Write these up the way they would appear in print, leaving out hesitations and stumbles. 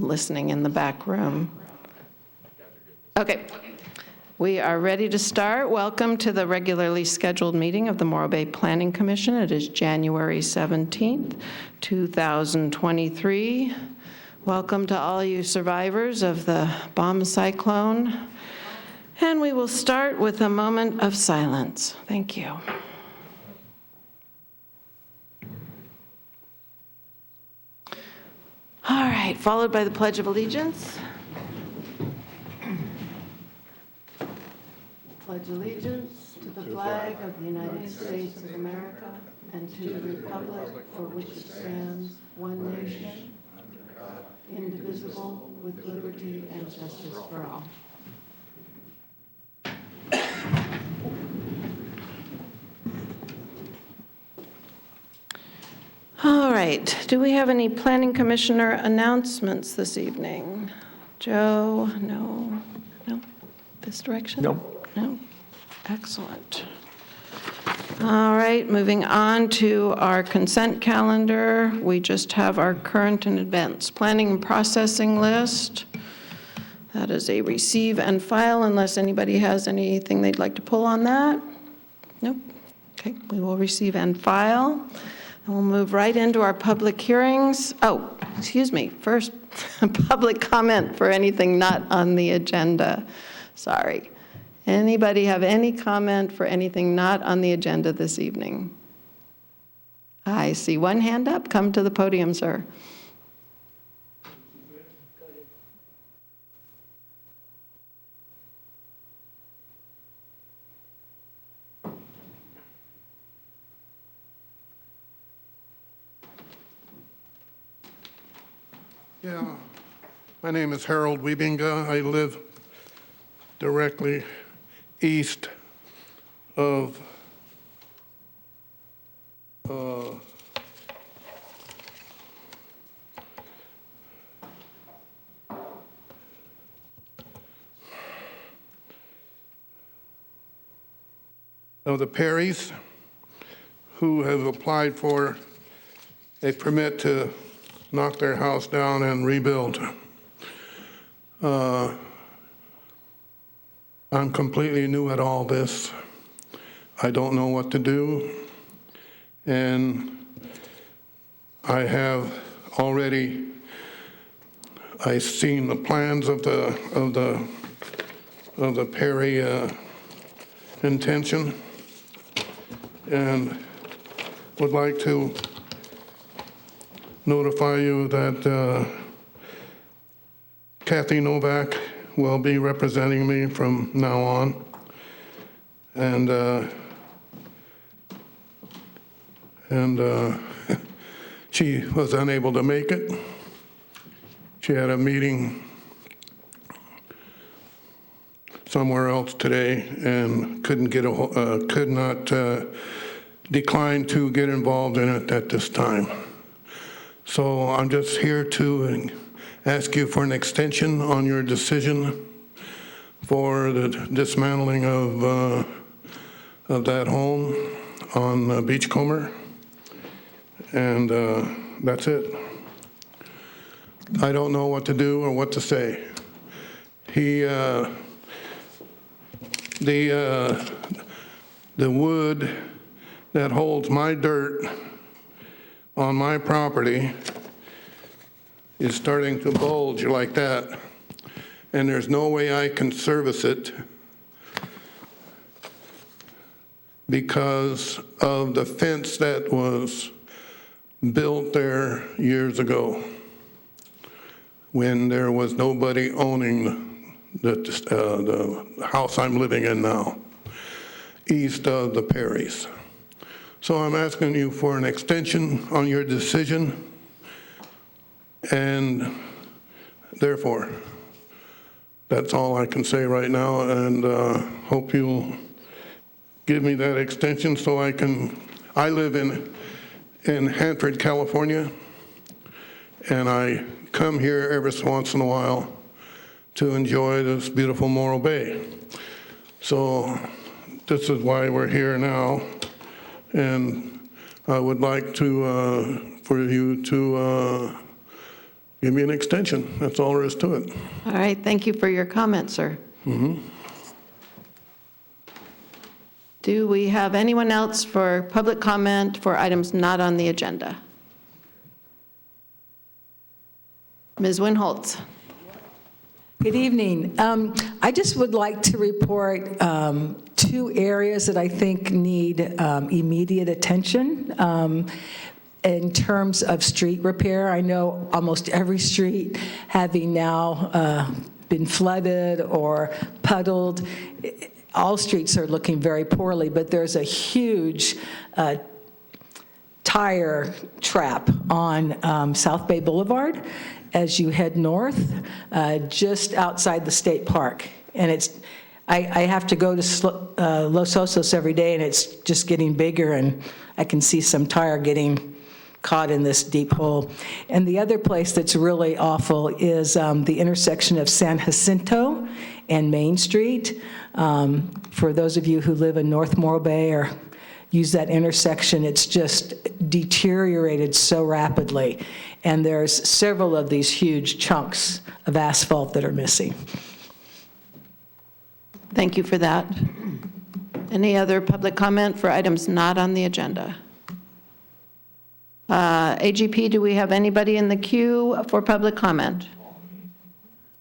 listening in the back room. Okay. We are ready to start. Welcome to the regularly scheduled meeting of the Morro Bay Planning Commission. It is January 17th, 2023. Welcome to all you survivors of the bomb cyclone. And we will start with a moment of silence. Thank you. All right, followed by the Pledge of Allegiance. Pledge allegiance to the flag of the United States of America and to the republic for which it stands, one nation, indivisible, with liberty and justice for all. All right, do we have any Planning Commissioner announcements this evening? Joe, no, this direction? No. No, excellent. All right, moving on to our consent calendar. We just have our current and advanced planning and processing list. That is a receive and file unless anybody has anything they'd like to pull on that. Nope. Okay, we will receive and file. And we'll move right into our public hearings. Oh, excuse me, first, public comment for anything not on the agenda. Sorry. Anybody have any comment for anything not on the agenda this evening? I see one hand up. Come to the podium, sir. Yeah, my name is Harold Wiebinga. I live directly east of the Perrys, who have applied for a permit to knock their house down and rebuild. I'm completely new at all this. I don't know what to do, and I've seen the plans of the Perry intention, and would like to notify you that Kathy Novak will be representing me from now on, and she was unable to make it. She had a meeting somewhere else today and could not decline to get involved in it at this time. So I'm just here to ask you for an extension on your decision for the dismantling of that home on Beachcomber, and that's it. I don't know what to do or what to say. The wood that holds my dirt on my property is starting to bulge like that, and there's no way I can service it because of the fence that was built there years ago when there was nobody owning the house I'm living in now, east of the Perrys. So I'm asking you for an extension on your decision, and therefore, that's all I can say right now, and hope you'll give me that extension so I live in Hanford, California, and I come here every once in a while to enjoy this beautiful Morro Bay. So this is why we're here now. And I would like to, for you to give you an extension. That's all there is to it. All right, thank you for your comment, sir. Do we have anyone else for public comment for items not on the agenda? Ms. Winholtz. Good evening. I just would like to report two areas that I think need immediate attention in terms of street repair. I know almost every street having now been flooded or puddled. All streets are looking very poorly, but there's a huge tire trap on South Bay Boulevard as you head north, just outside the state park. And I have to go to Los Osos every day, and it's just getting bigger, and I can see some tire getting caught in this deep hole. And the other place that's really awful is the intersection of San Jacinto and Main Street. For those of you who live in North Morro Bay or use that intersection, it's just deteriorated so rapidly. And there's several of these huge chunks of asphalt that are missing. Thank you for that. Any other public comment for items not on the agenda? AGP, do we have anybody in the queue for public comment?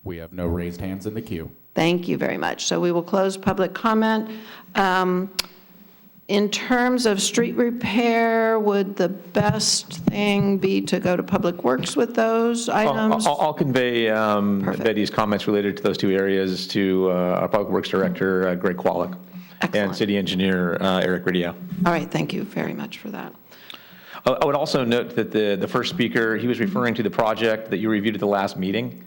We have no raised hands in the queue. Thank you very much. So we will close public comment. In terms of street repair, would the best thing be to go to Public Works with those items? I'll convey Betty's comments related to those two areas to our Public Works Director, Greg Kwolek, and Excellent. City Engineer, Eric Ridio. All right, thank you very much for that. I would also note that the first speaker, he was referring to the project that you reviewed at the last meeting.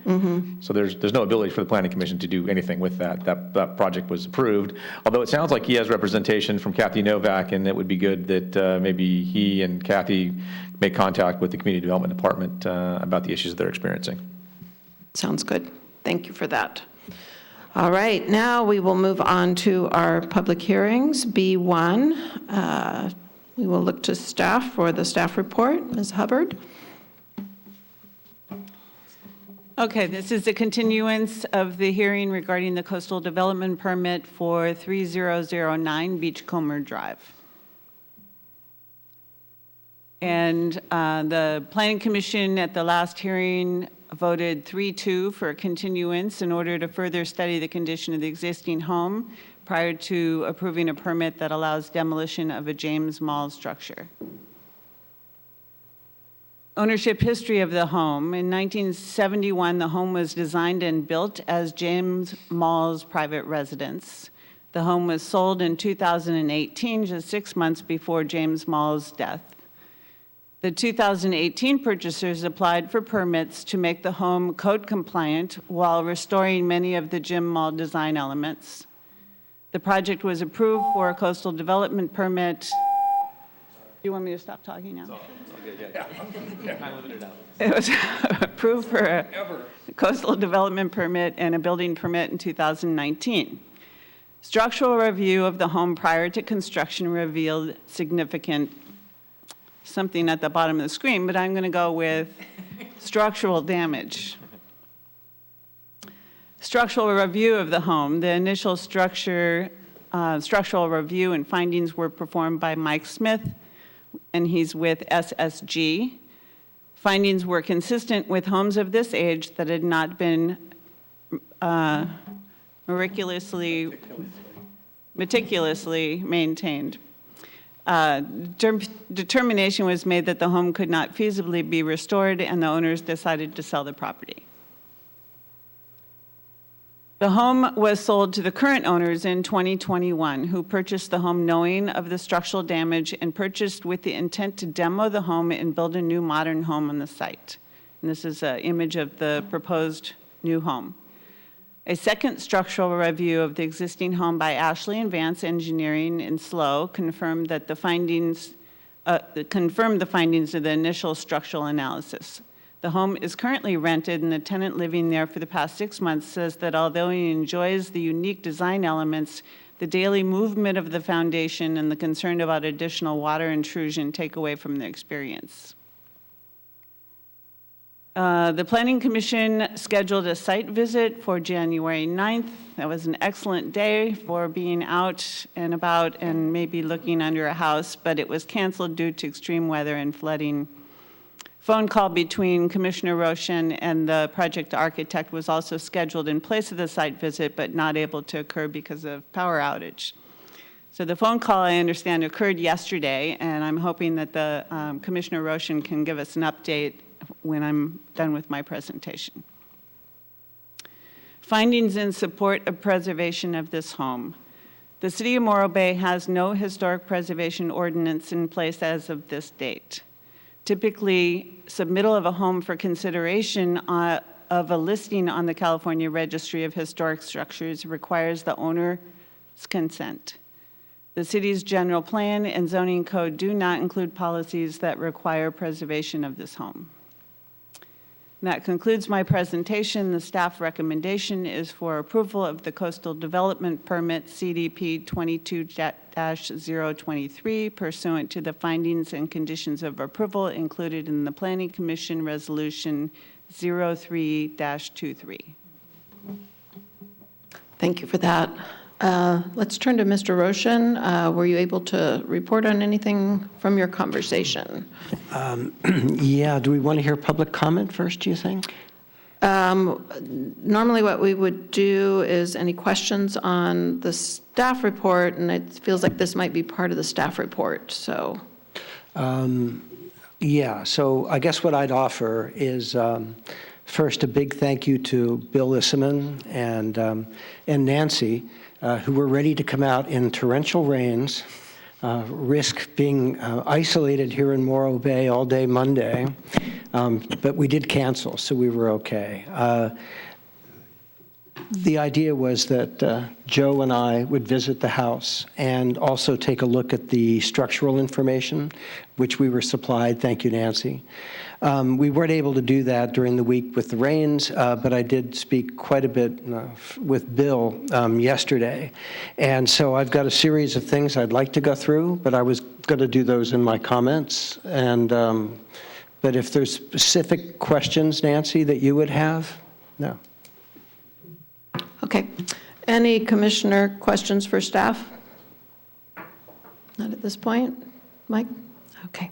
So there's no ability for the Planning Commission to do anything with that. That project was approved, although it sounds like he has representation from Kathy Novak, and it would be good that maybe he and Kathy make contact with the Community Development Department about the issues they're experiencing. Sounds good. Thank you for that. All right, now we will move on to our public hearings. B1, we will look to staff for the staff report. Ms. Hubbard. Okay, this is a continuance of the hearing regarding the coastal development permit for 3009 Beachcomber Drive. And the Planning Commission at the last hearing voted 3-2 for a continuance in order to further study the condition of the existing home prior to approving a permit that allows demolition of a James Mall structure. Ownership history of the home. In 1971, the home was designed and built as James Mall's private residence. The home was sold in 2018, just 6 months before James Mall's death. The 2018 purchasers applied for permits to make the home code compliant while restoring many of the Jim Mall design elements. The project was approved for a coastal development permit. Do you want me to stop talking now? It was approved for a coastal development permit and a building permit in 2019. Structural review of the home prior to construction revealed significant, something at the bottom of the screen, but I'm going to go with structural damage. Structural review of the home. The initial structural review and findings were performed by Mike Smith, and he's with SSG. Findings were consistent with homes of this age that had not been meticulously maintained. Determination was made that the home could not feasibly be restored, and the owners decided to sell the property. The home was sold to the current owners in 2021, who purchased the home knowing of the structural damage and purchased with the intent to demo the home and build a new modern home on the site. And this is an image of the proposed new home. A second structural review of the existing home by Ashley and Vance Engineering in SLO confirmed the findings of the initial structural analysis. The home is currently rented, and the tenant living there for the past 6 months says that although he enjoys the unique design elements, the daily movement of the foundation and the concern about additional water intrusion take away from the experience. The Planning Commission scheduled a site visit for January 9th. That was an excellent day for being out and about and maybe looking under a house, but it was canceled due to extreme weather and flooding. Phone call between Commissioner Roshan and the project architect was also scheduled in place of the site visit, but not able to occur because of power outage. So the phone call, I understand, occurred yesterday, and I'm hoping that the Commissioner Roshan can give us an update when I'm done with my presentation. Findings in support of preservation of this home. The City of Morro Bay has no historic preservation ordinance in place as of this date. Typically, submittal of a home for consideration of a listing on the California Registry of Historic Structures requires the owner's consent. The city's general plan and zoning code do not include policies that require preservation of this home. And that concludes my presentation. The staff recommendation is for approval of the Coastal Development Permit CDP 22-023 pursuant to the findings and conditions of approval included in the Planning Commission Resolution 03-23. Thank you for that. Let's turn to Mr. Roshan. Were you able to report on anything from your conversation? Yeah, do we want to hear public comment first, do you think? Normally what we would do is any questions on the staff report, and it feels like this might be part of the staff report, so. Yeah, so I guess what I'd offer is first a big thank you to Bill Isserman and Nancy, who were ready to come out in torrential rains, risk being isolated here in Morro Bay all day Monday, but we did cancel, so we were okay. The idea was that Joe and I would visit the house and also take a look at the structural information, which we were supplied. Thank you, Nancy. We weren't able to do that during the week with the rains, but I did speak quite a bit with Bill yesterday. And so I've got a series of things I'd like to go through, but I was going to do those in my comments. And but if there's specific questions, Nancy, that you would have, no. Okay. Any commissioner questions for staff? Not at this point. Mike? Okay.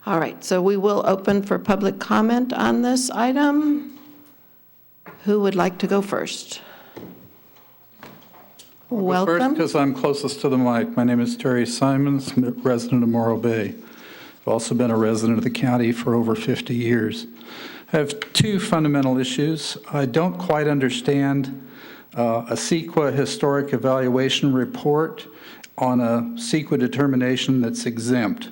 All right, so we will open for public comment on this item. Who would like to go first? First, Welcome. because I'm closest to the mic. My name is Terry Simons, resident of Morro Bay. I've also been a resident of the county for over 50 years. I have two fundamental issues. I don't quite understand a CEQA historic evaluation report on a CEQA determination that's exempt.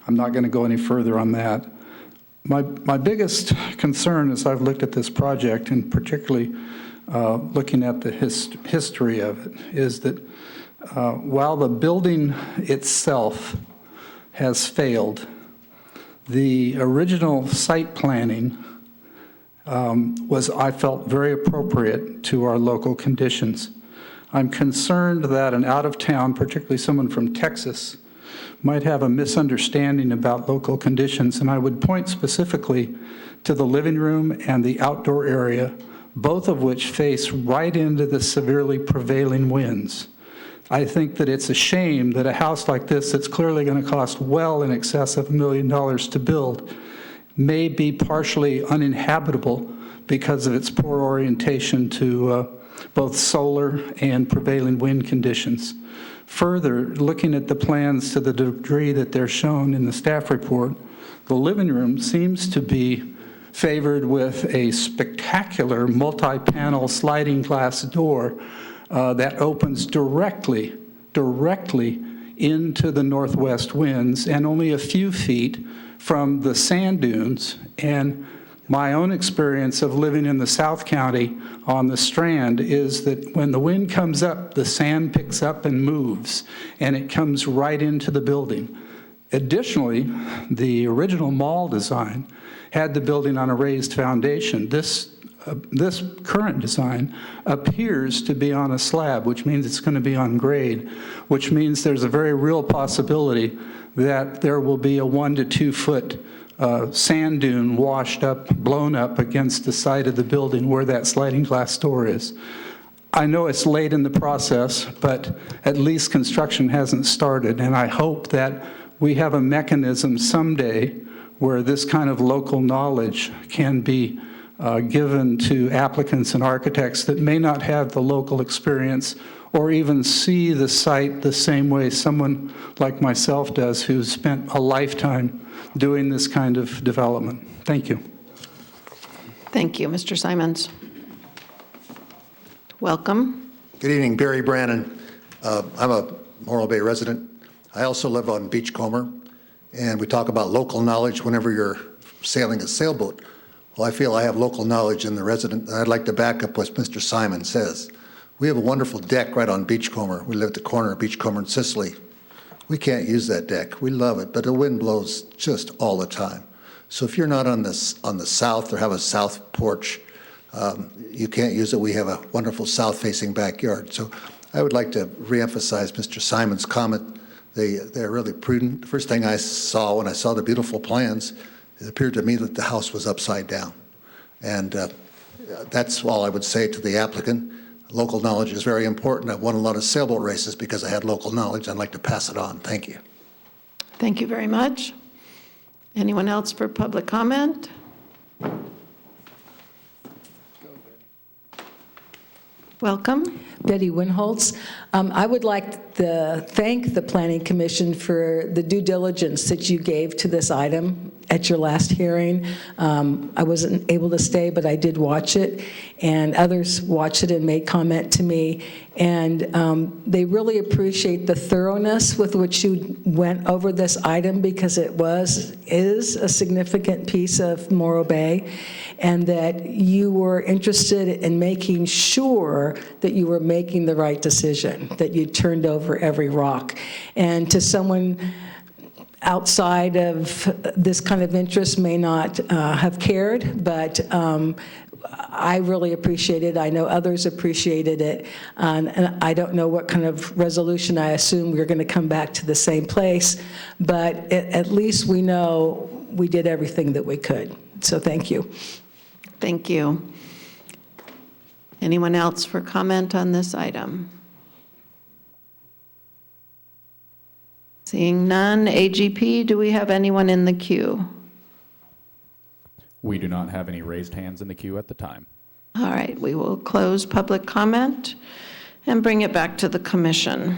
I'm not going to go any further on that. My biggest concern as I've looked at this project, and particularly looking at the history of it, is that while the building itself has failed, the original site planning was, I felt, very appropriate to our local conditions. I'm concerned that an out-of-town, particularly someone from Texas, might have a misunderstanding about local conditions, and I would point specifically to the living room and the outdoor area, both of which face right into the severely prevailing winds. I think that it's a shame that a house like this, that's clearly going to cost well in excess of $1 million to build, may be partially uninhabitable because of its poor orientation to both solar and prevailing wind conditions. Further, looking at the plans to the degree that they're shown in the staff report, the living room seems to be favored with a spectacular multi-panel sliding glass door that opens directly into the northwest winds and only a few feet from the sand dunes. And my own experience of living in the South County on the Strand is that when the wind comes up, the sand picks up and moves, and it comes right into the building. Additionally, the original mall design had the building on a raised foundation. This current design appears to be on a slab, which means it's going to be on grade, which means there's a very real possibility that there will be a 1 to 2 foot sand dune washed up, blown up against the side of the building where that sliding glass door is. I know it's late in the process, but at least construction hasn't started, and I hope that we have a mechanism someday where this kind of local knowledge can be given to applicants and architects that may not have the local experience or even see the site the same way someone like myself does who's spent a lifetime doing this kind of development. Thank you. Thank you, Mr. Simons. Welcome. Good evening, Barry Brannon. I'm a Morro Bay resident. I also live on Beachcomber, and we talk about local knowledge whenever you're sailing a sailboat. Well, I feel I have local knowledge in the resident, and I'd like to back up what Mr. Simon says. We have a wonderful deck right on Beachcomber. We live at the corner of Beachcomber and Sicily. We can't use that deck. We love it, but the wind blows just all the time. So if you're not on the south or have a south porch, you can't use it. We have a wonderful south-facing backyard. So I would like to reemphasize Mr. Simon's comment. They're really prudent. The first thing I saw when I saw the beautiful plans, it appeared to me that the house was upside down. And that's all I would say to the applicant. Local knowledge is very important. I've won a lot of sailboat races because I had local knowledge. I'd like to pass it on. Thank you. Thank you very much. Anyone else for public comment? Welcome. Betty Winholtz. I would like to thank the Planning Commission for the due diligence that you gave to this item at your last hearing. I wasn't able to stay, but I did watch it, and others watched it and made comment to me. And they really appreciate the thoroughness with which you went over this item, because it is a significant piece of Morro Bay, and that you were interested in making sure that you were making the right decision, that you turned over every rock. And to someone outside of this kind of interest may not have cared, but I really appreciate it. I know others appreciated it. And I don't know what kind of resolution. I assume we're going to come back to the same place, but at least we know we did everything that we could. So thank you. Thank you. Anyone else for comment on this item? Seeing none. AGP, do we have anyone in the queue? We do not have any raised hands in the queue at the time. All right, we will close public comment and bring it back to the commission.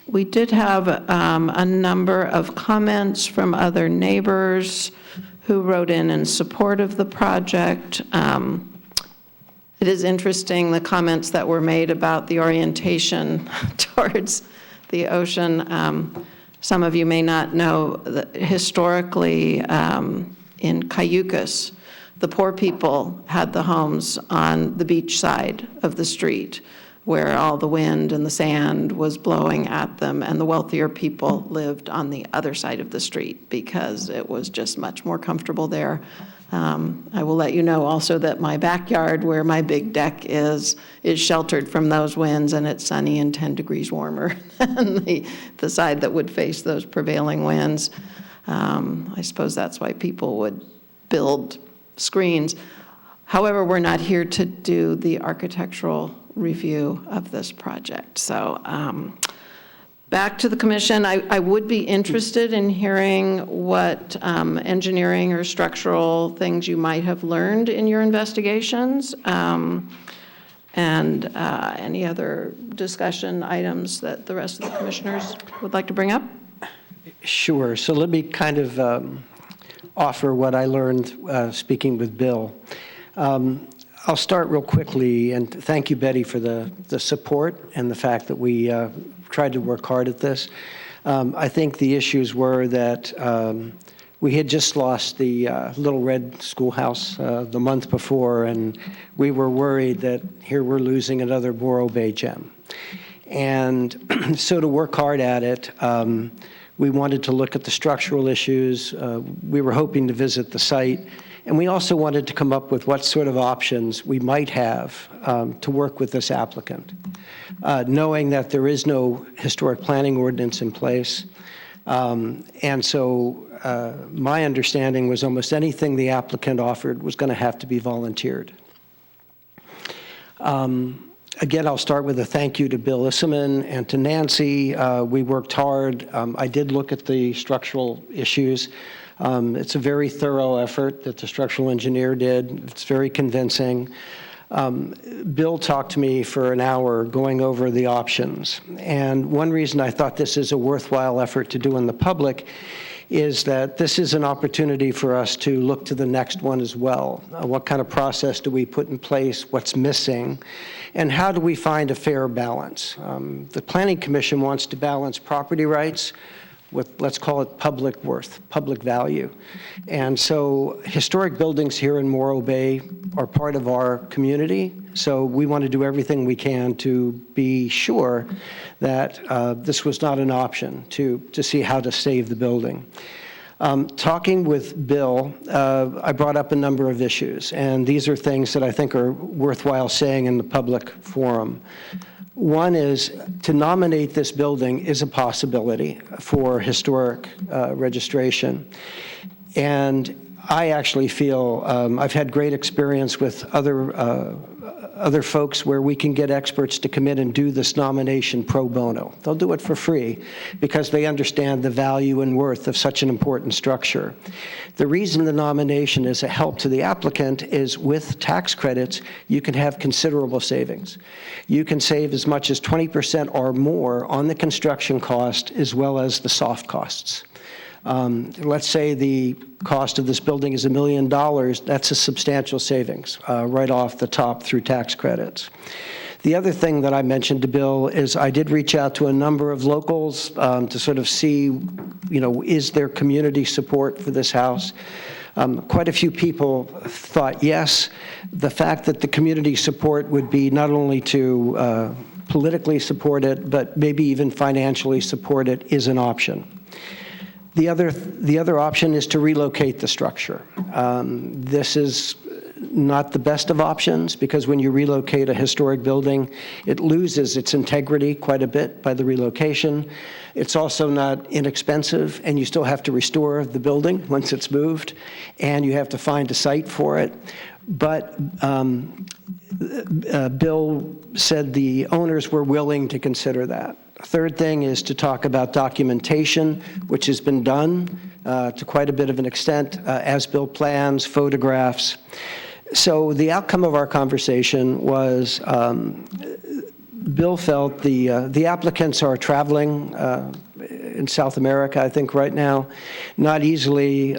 We did have a number of comments from other neighbors who wrote in support of the project. It is interesting, the comments that were made about the orientation towards the ocean. Some of you may not know that historically in Cayucas, the poor people had the homes on the beach side of the street where all the wind and the sand was blowing at them, and the wealthier people lived on the other side of the street because it was just much more comfortable there. I will let you know also that my backyard, where my big deck is sheltered from those winds, and it's sunny and 10 degrees warmer than the side that would face those prevailing winds. I suppose that's why people would build screens. However, we're not here to do the architectural review of this project. So back to the commission. I would be interested in hearing what engineering or structural things you might have learned in your investigations, and any other discussion items that the rest of the commissioners would like to bring up. Sure. So let me kind of offer what I learned speaking with Bill. I'll start real quickly, and thank you, Betty, for the support and the fact that we tried to work hard at this. I think the issues were that we had just lost the Little Red Schoolhouse the month before, and we were worried that here we're losing another Morro Bay gem. And so to work hard at it, we wanted to look at the structural issues. We were hoping to visit the site. And we also wanted to come up with what sort of options we might have to work with this applicant. Knowing that there is no historic planning ordinance in place, And so my understanding was almost anything the applicant offered was going to have to be volunteered. Again, I'll start with a thank you to Bill Isserman and to Nancy. We worked hard. I did look at the structural issues. It's a very thorough effort that the structural engineer did. It's very convincing. Bill talked to me for an hour going over the options. And one reason I thought this is a worthwhile effort to do in the public is that this is an opportunity for us to look to the next one as well. What kind of process do we put in place? What's missing? And how do we find a fair balance? The Planning Commission wants to balance property rights with, let's call it, public worth, public value. And so historic buildings here in Morro Bay are part of our community, so we want to do everything we can to be sure that this was not an option, to see how to save the building. Talking with Bill, I brought up a number of issues, and these are things that I think are worthwhile saying in the public forum. One is to nominate this building is a possibility for historic registration. And I actually feel, I've had great experience with other folks where we can get experts to come in and do this nomination pro bono. They'll do it for free because they understand the value and worth of such an important structure. The reason the nomination is a help to the applicant is with tax credits, you can have considerable savings. You can save as much as 20% or more on the construction cost as well as the soft costs. Let's say the cost of this building is $1 million, that's a substantial savings right off the top through tax credits. The other thing that I mentioned to Bill is I did reach out to a number of locals to sort of see, is there community support for this house? Quite a few people thought yes. The fact that the community support would be not only to politically support it, but maybe even financially support it is an option. The other option is to relocate the structure. This is not the best of options because when you relocate a historic building, it loses its integrity quite a bit by the relocation. It's also not inexpensive, and you still have to restore the building once it's moved, and you have to find a site for it. But Bill said the owners were willing to consider that. Third thing is to talk about documentation, which has been done to quite a bit of an extent, as-built plans, photographs. So the outcome of our conversation was Bill felt the applicants are traveling in South America, I think, right now. Not easily,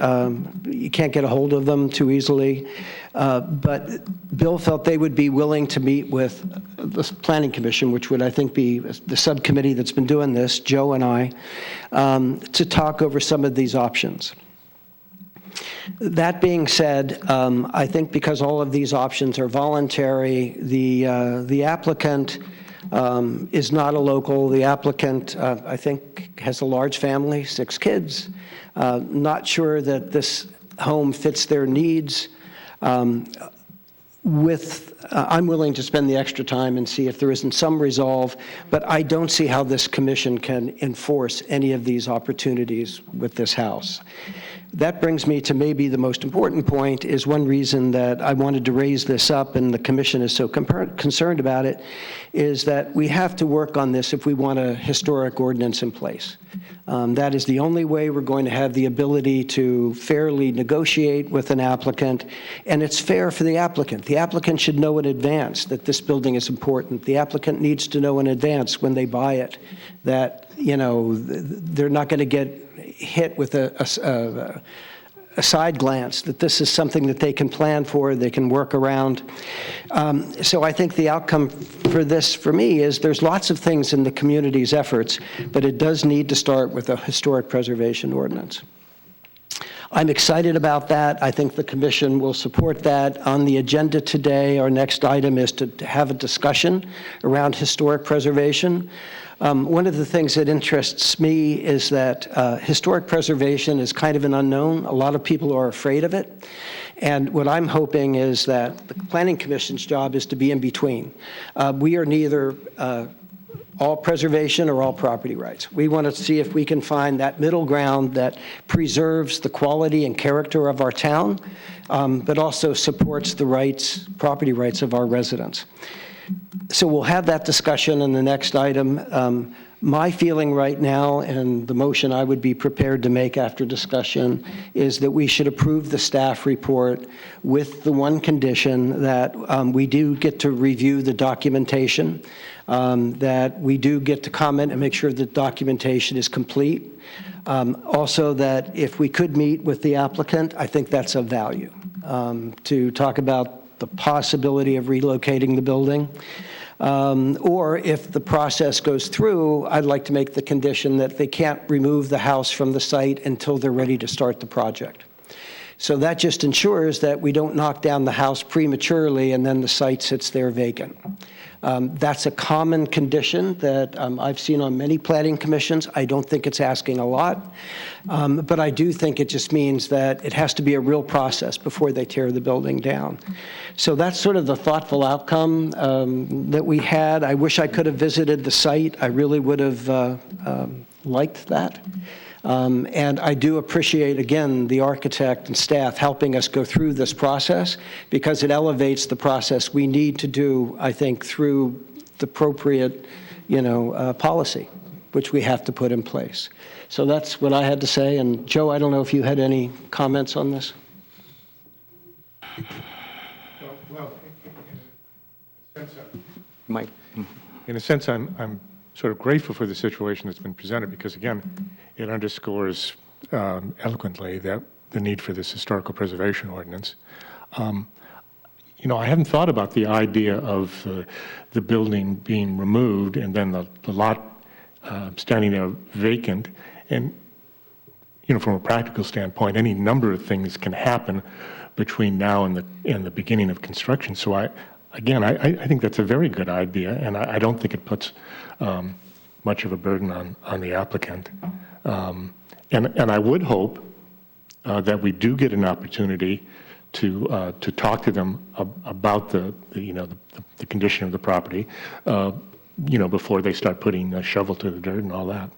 you can't get a hold of them too easily. But Bill felt they would be willing to meet with the Planning Commission, which would, I think, be the subcommittee that's been doing this, Joe and I, to talk over some of these options. That being said, I think because all of these options are voluntary, the applicant is not a local. The applicant, I think, has a large family, 6 kids. Not sure that this home fits their needs. I'm willing to spend the extra time and see if there isn't some resolve, but I don't see how this commission can enforce any of these opportunities with this house. That brings me to maybe the most important point, is one reason that I wanted to raise this up and the commission is so concerned about it, is that we have to work on this if we want a historic ordinance in place. That is the only way we're going to have the ability to fairly negotiate with an applicant, and it's fair for the applicant. The applicant should know in advance that this building is important. The applicant needs to know in advance when they buy it that, they're not going to get hit with a side glance, that this is something that they can plan for, they can work around. So I think the outcome for this, for me, is there's lots of things in the community's efforts, but it does need to start with a historic preservation ordinance. I'm excited about that. I think the commission will support that. On the agenda today, our next item is to have a discussion around historic preservation. One of the things that interests me is that historic preservation is kind of an unknown. A lot of people are afraid of it. And what I'm hoping is that the Planning Commission's job is to be in between. We are neither all preservation or all property rights. We want to see if we can find that middle ground that preserves the quality and character of our town, but also supports the rights, property rights of our residents. So we'll have that discussion in the next item. My feeling right now, and the motion I would be prepared to make after discussion, is that we should approve the staff report with the one condition that we do get to review the documentation, that we do get to comment and make sure the documentation is complete. Also, that if we could meet with the applicant, I think that's of value, to talk about the possibility of relocating the building. Or if the process goes through, I'd like to make the condition that they can't remove the house from the site until they're ready to start the project. So that just ensures that we don't knock down the house prematurely and then the site sits there vacant. That's a common condition that I've seen on many planning commissions. I don't think it's asking a lot, but I do think it just means that it has to be a real process before they tear the building down. So that's sort of the thoughtful outcome that we had. I wish I could have visited the site. I really would have liked that. And I do appreciate, again, the architect and staff helping us go through this process, because it elevates the process we need to do, I think, through the appropriate, policy, which we have to put in place. So that's what I had to say. And Joe, I don't know if you had any comments on this? Well, Mike. in a sense, I'm sort of grateful for the situation that's been presented, because again, it underscores eloquently that the need for this historical preservation ordinance. I haven't thought about the idea of the building being removed and then the lot standing there vacant. And, from a practical standpoint, any number of things can happen between now and the beginning of construction. So I think that's a very good idea, and I don't think it puts much of a burden on the applicant. And I would hope that we do get an opportunity to talk to them about the condition of the property, before they start putting a shovel to the dirt and all that.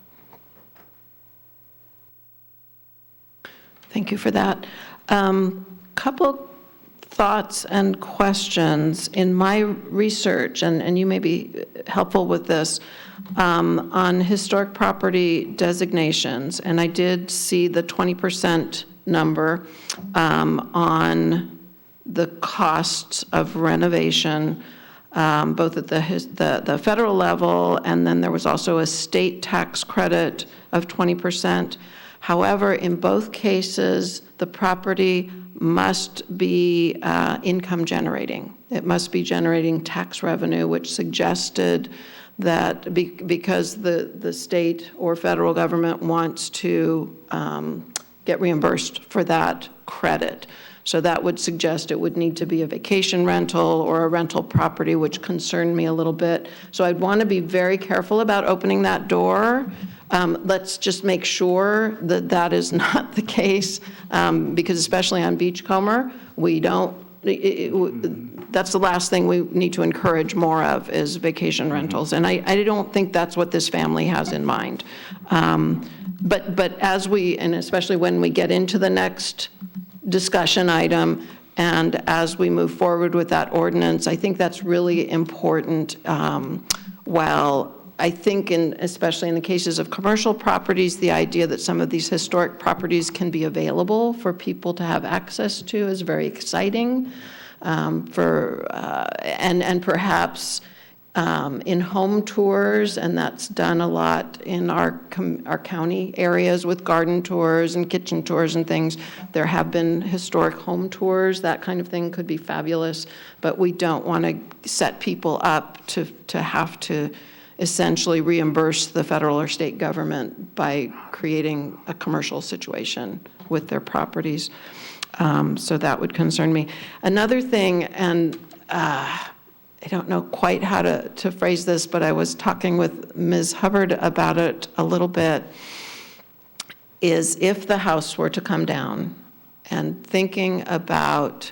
Thank you for that. Couple thoughts and questions in my research, and you may be helpful with this, on historic property designations. And I did see the 20% number on the costs of renovation, both at the federal level, and then there was also a state tax credit of 20%. However, in both cases, the property must be income generating. It must be generating tax revenue, which suggested that because the state or federal government wants to get reimbursed for that credit. So that would suggest it would need to be a vacation rental or a rental property, which concerned me a little bit. So I'd want to be very careful about opening that door. Let's just make sure that that is not the case, because especially on Beachcomber, we don't, that's the last thing we need to encourage more of is vacation rentals. And I don't think that's what this family has in mind. But as and especially when we get into the next discussion item, and as we move forward with that ordinance, I think that's really important. While I think, especially in the cases of commercial properties, the idea that some of these historic properties can be available for people to have access to is very exciting. And perhaps in home tours, and that's done a lot in our county areas with garden tours and kitchen tours and things. There have been historic home tours. That kind of thing could be fabulous, but we don't want to set people up to have to essentially reimburse the federal or state government by creating a commercial situation with their properties. So that would concern me. Another thing, and I don't know quite how to phrase this, but I was talking with Ms. Hubbard about it a little bit, is if the house were to come down, and thinking about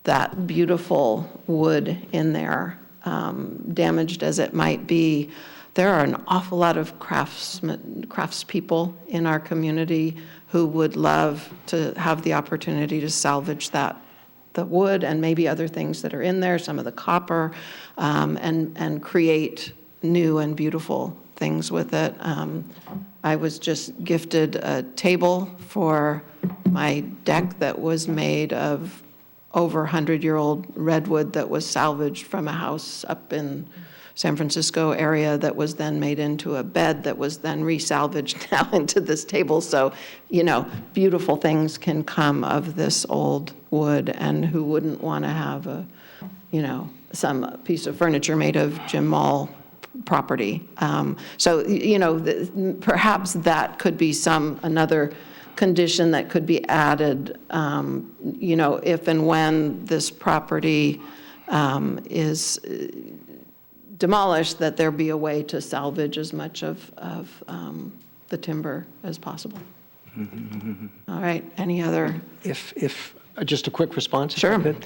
that beautiful wood in there, damaged as it might be, there are an awful lot of craftspeople in our community who would love to have the opportunity to salvage the wood and maybe other things that are in there, some of the copper, and create new and beautiful things with it. I was just gifted a table for my deck that was made of over 100-year-old redwood that was salvaged from a house up in San Francisco area that was then made into a bed that was then resalvaged now into this table. So, beautiful things can come of this old wood, and who wouldn't want to have some piece of furniture made of Jim Mall property. Perhaps that could be another condition that could be added, if and when this property is demolished, that there be a way to salvage as much of the timber as possible. All right, any other? If just a quick response, if I Sure. could.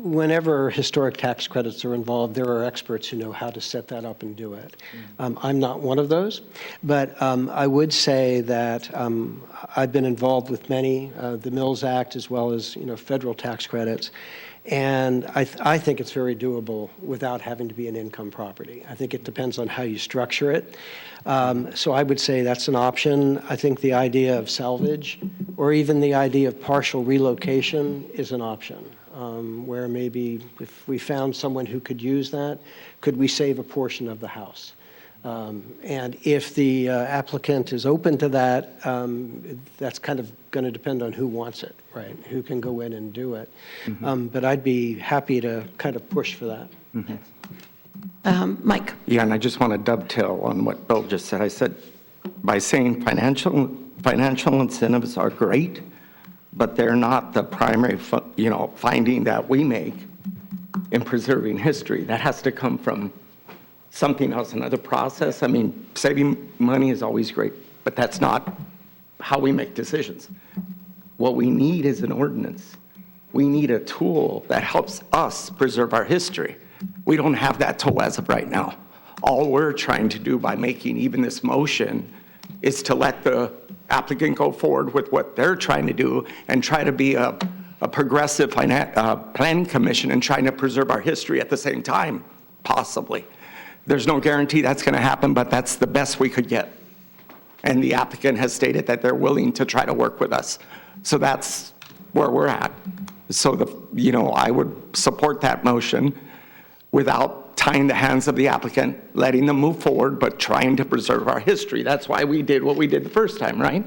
Whenever historic tax credits are involved, there are experts who know how to set that up and do it. I'm not one of those, but I would say that I've been involved with many, the Mills Act as well as federal tax credits, and I think it's very doable without having to be an income property. I think it depends on how you structure it. So I would say that's an option. I think the idea of salvage or even the idea of partial relocation is an option. Where maybe if we found someone who could use that, could we save a portion of the house? And if the applicant is open to that, that's kind of going to depend on who wants it, right? Who can go in and do it. But I'd be happy to kind of push for that. Mike? Yeah, and I just want to dovetail on what Bill just said. I said, by saying financial incentives are great, but they're not the primary, finding that we make in preserving history. That has to come from something else, another process. I mean, saving money is always great, but that's not how we make decisions. What we need is an ordinance. We need a tool that helps us preserve our history. We don't have that tool as of right now. All we're trying to do by making even this motion is to let the applicant go forward with what they're trying to do and try to be a progressive planning commission and trying to preserve our history at the same time, possibly. There's no guarantee that's going to happen, but that's the best we could get. And the applicant has stated that they're willing to try to work with us. So that's where we're at. So I would support that motion without tying the hands of the applicant, letting them move forward, but trying to preserve our history. That's why we did what we did the first time, right?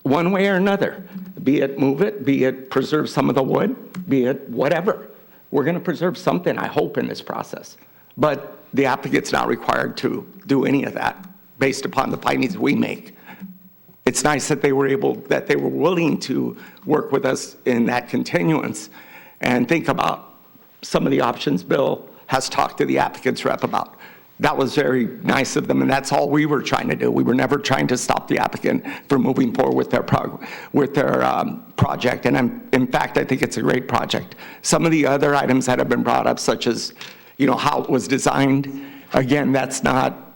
One way or another, be it move it, be it preserve some of the wood, be it whatever. We're going to preserve something, I hope, in this process. But the applicant's not required to do any of that based upon the findings we make. It's nice that they were willing to work with us in that continuance and think about some of the options Bill has talked to the applicant's rep about. That was very nice of them, and that's all we were trying to do. We were never trying to stop the applicant from moving forward with their project, and in fact, I think it's a great project. Some of the other items that have been brought up, such as how it was designed, again, that's not,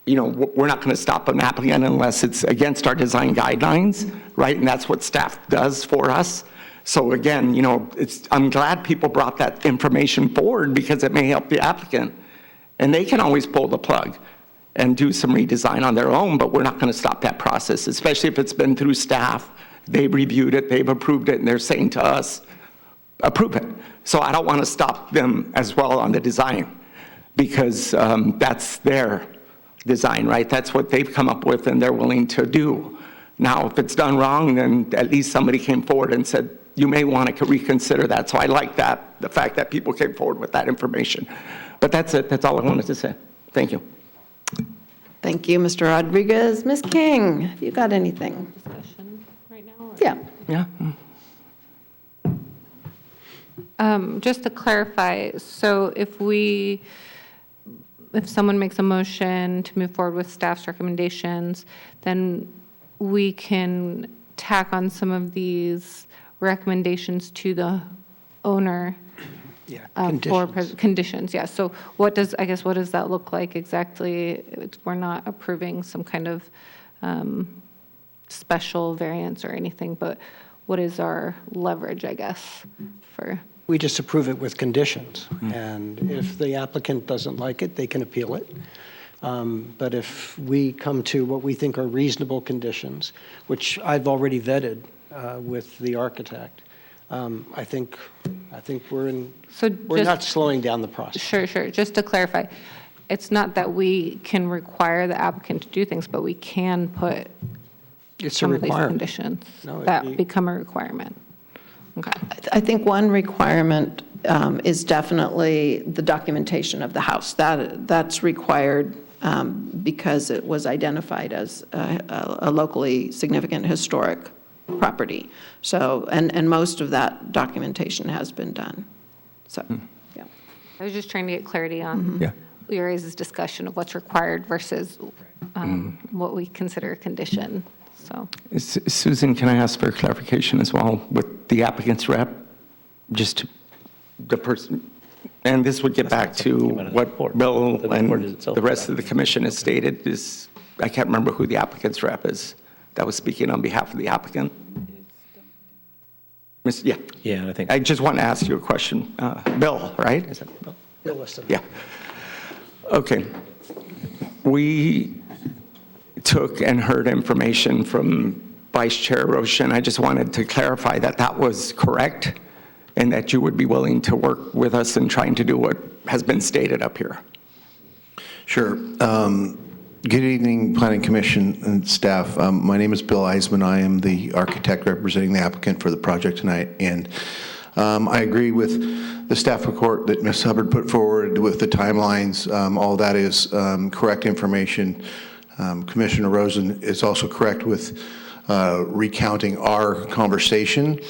we're not going to stop an applicant unless it's against our design guidelines, right? And that's what staff does for us. So again, I'm glad people brought that information forward because it may help the applicant. And they can always pull the plug and do some redesign on their own, but we're not going to stop that process, especially if it's been through staff. They've reviewed it, they've approved it, and they're saying to us, approve it. So I don't want to stop them as well on the design because that's their design, right? That's what they've come up with and they're willing to do. Now, if it's done wrong, then at least somebody came forward and said, you may want to reconsider that. So I like that, the fact that people came forward with that information. But that's it. That's all I wanted to say. Thank you. Thank you, Mr. Rodriguez. Ms. King, have you got anything? Discussion right now? Or? Yeah. Yeah. Just to clarify, so if someone makes a motion to move forward with staff's recommendations, then we can tack on some of these recommendations to the owner Yeah, For conditions. conditions, yeah. So what does that look like exactly? We're not approving some kind of special variance or anything, but what is our leverage, I guess, for? We just approve it with conditions, and if the applicant doesn't like it, they can appeal it. But if we come to what we think are reasonable conditions, which I've already vetted with the architect, I think we're not slowing down the process. Sure. Just to clarify, it's not that we can require the applicant to do things, but we can put It's a some of these requirement. conditions No, that become a requirement. Okay. I think one requirement is definitely the documentation of the house. That's required because it was identified as a locally significant historic property. So, and most of that documentation has been done. So, yeah. I was just trying to get clarity on Yeah. your guys' discussion of what's required versus what we consider a condition, so. Susan, can I ask for clarification as well with the applicant's rep? Just the person, and this would get back to what Bill and the rest of the commission has stated is, I can't remember who the applicant's rep is that was speaking on behalf of the applicant. Yeah. Yeah, I think. I just want to ask you a question. Bill, right? Is that Bill? Bill Liston. Yeah. Okay. We took and heard information from Vice Chair Roshan. I just wanted to clarify that that was correct and that you would be willing to work with us in trying to do what has been stated up here. Sure. Good evening, Planning Commission and staff. My name is Bill Eisman. I am the architect representing the applicant for the project tonight. And I agree with the staff report that Ms. Hubbard put forward with the timelines. All that is correct information. Commissioner Rosen is also correct with recounting our conversation.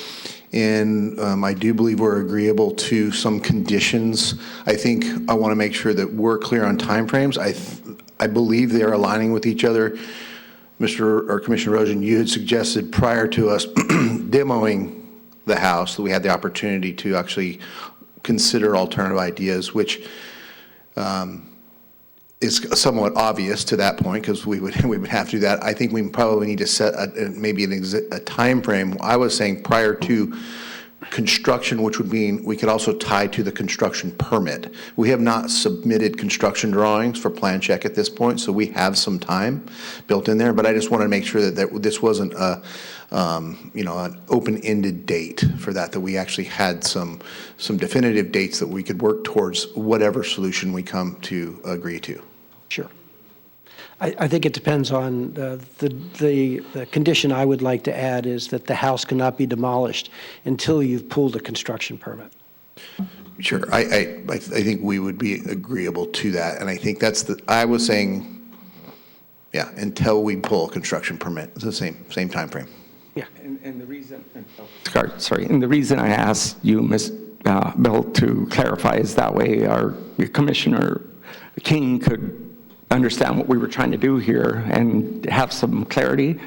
And I do believe we're agreeable to some conditions. I think I want to make sure that we're clear on timeframes. I believe they are aligning with each other. Commissioner Rosen, you had suggested prior to us demoing the house that we had the opportunity to actually consider alternative ideas, which is somewhat obvious to that point because we would have to do that. I think we probably need to set maybe a time frame. I was saying prior to construction, which would mean we could also tie to the construction permit. We have not submitted construction drawings for plan check at this point, so we have some time built in there. But I just wanted to make sure that this wasn't an open-ended date for that we actually had some definitive dates that we could work towards whatever solution we come to agree to. Sure. I think it depends on the condition I would like to add is that the house cannot be demolished until you've pulled a construction permit. Sure. I think we would be agreeable to that. And I think I was saying, yeah, until we pull a construction permit. It's the same time frame. Yeah. And the reason, and the reason I asked you, Ms. Bill, to clarify is that way our Commissioner King could understand what we were trying to do here and have some clarity,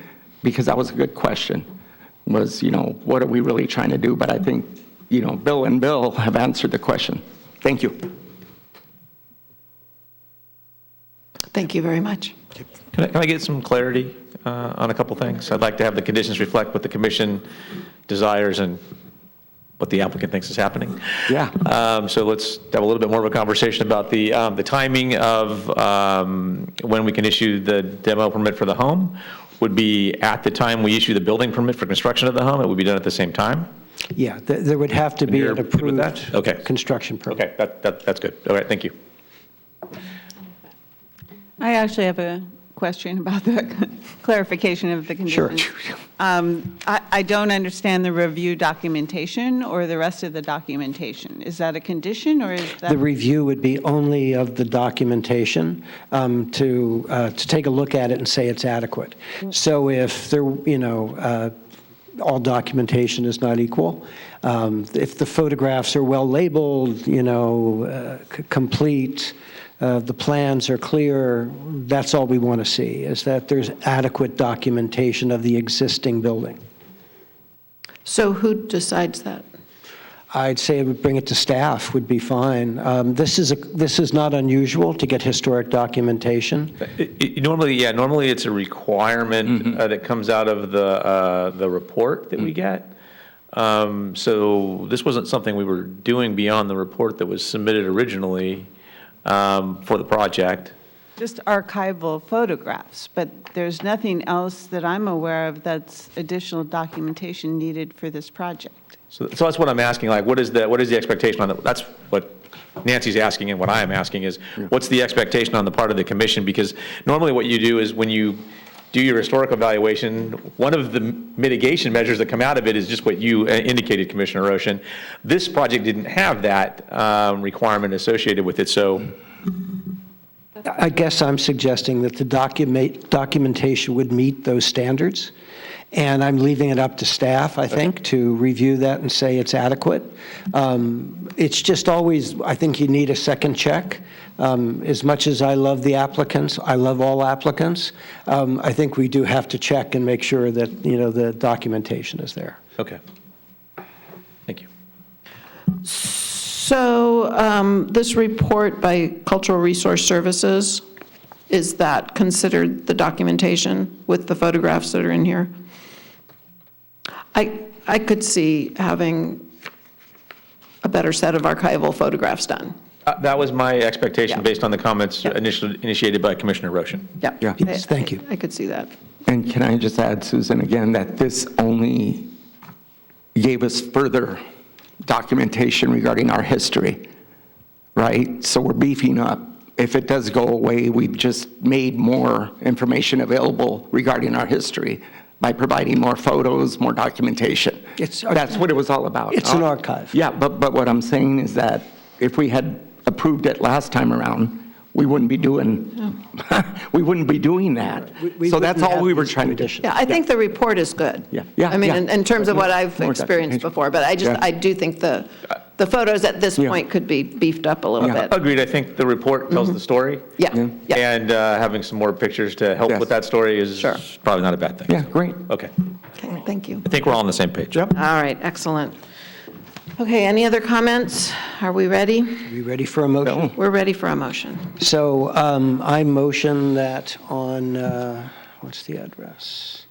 because that was a good question, was, what are we really trying to do? But I think, Bill and Bill have answered the question. Thank you. Thank you very much. Can I get some clarity on a couple things? I'd like to have the conditions reflect what the commission desires and what the applicant thinks is happening. Yeah. So let's have a little bit more of a conversation about the timing of when we can issue the demo permit for the home. Would be at the time we issue the building permit for construction of the home. It would be done at the same time. Yeah, there would have to be You're an good with approved that? Okay. construction permit. Okay, that's good. All right, thank you. I actually have a question about the clarification of the conditions. Sure. I don't understand the review documentation or the rest of the documentation. Is that a condition or is that? The review would be only of the documentation to take a look at it and say it's adequate. So if there, all documentation is not equal, if the photographs are well labeled, complete, the plans are clear, that's all we want to see, is that there's adequate documentation of the existing building. So who decides that? I'd say bring it to staff would be fine. This is not unusual to get historic documentation. Normally it's a requirement that comes out of the report that we get. So this wasn't something we were doing beyond the report that was submitted originally for the project. Just archival photographs, but there's nothing else that I'm aware of that's additional documentation needed for this project. So that's what I'm asking, like, what is the expectation on that? That's what Nancy's asking, and what I am asking is, what's the expectation on the part of the commission? Because normally what you do is when you do your historical evaluation, one of the mitigation measures that come out of it is just what you indicated, Commissioner Roshan. This project didn't have that requirement associated with it, so. I guess I'm suggesting that the documentation would meet those standards, and I'm leaving it up to staff, I think, to review that and say it's adequate. It's just always, I think you need a second check. As much as I love the applicants, I love all applicants, I think we do have to check and make sure that, the documentation is there. Okay. Thank you. So this report by Cultural Resource Services, is that considered the documentation with the photographs that are in here? I could see having a better set of archival photographs done. That was my expectation Yeah. based on the comments initiated by Commissioner Roshan. Yeah. Yes, thank you. I could see that. And can I just add, Susan, again, that this only gave us further documentation regarding our history, right? So we're beefing up. If it does go away, we've just made more information available regarding our history by providing more photos, more documentation. That's what it was all about. It's an archive. Yeah, but what I'm saying is that if we had approved it last time around, we wouldn't be doing, we wouldn't be doing that. So that's all we were trying to do. Yeah, I think the report is good. Yeah. I mean, Yeah. in terms of what I've More experienced documentation. before, but I do think the photos at this Yeah. point could be beefed up a little Yeah. bit. Agreed, I think the report tells the story. Yeah, yeah. And having some more pictures to help Yes. with that story is Sure. probably not a bad thing. Yeah, great. Okay. Okay, thank you. I think we're all on the same page. Yep. All right, excellent. Okay, any other comments? Are we ready? Are we ready for a motion? We're ready for a motion. So I motion that on, what's the address?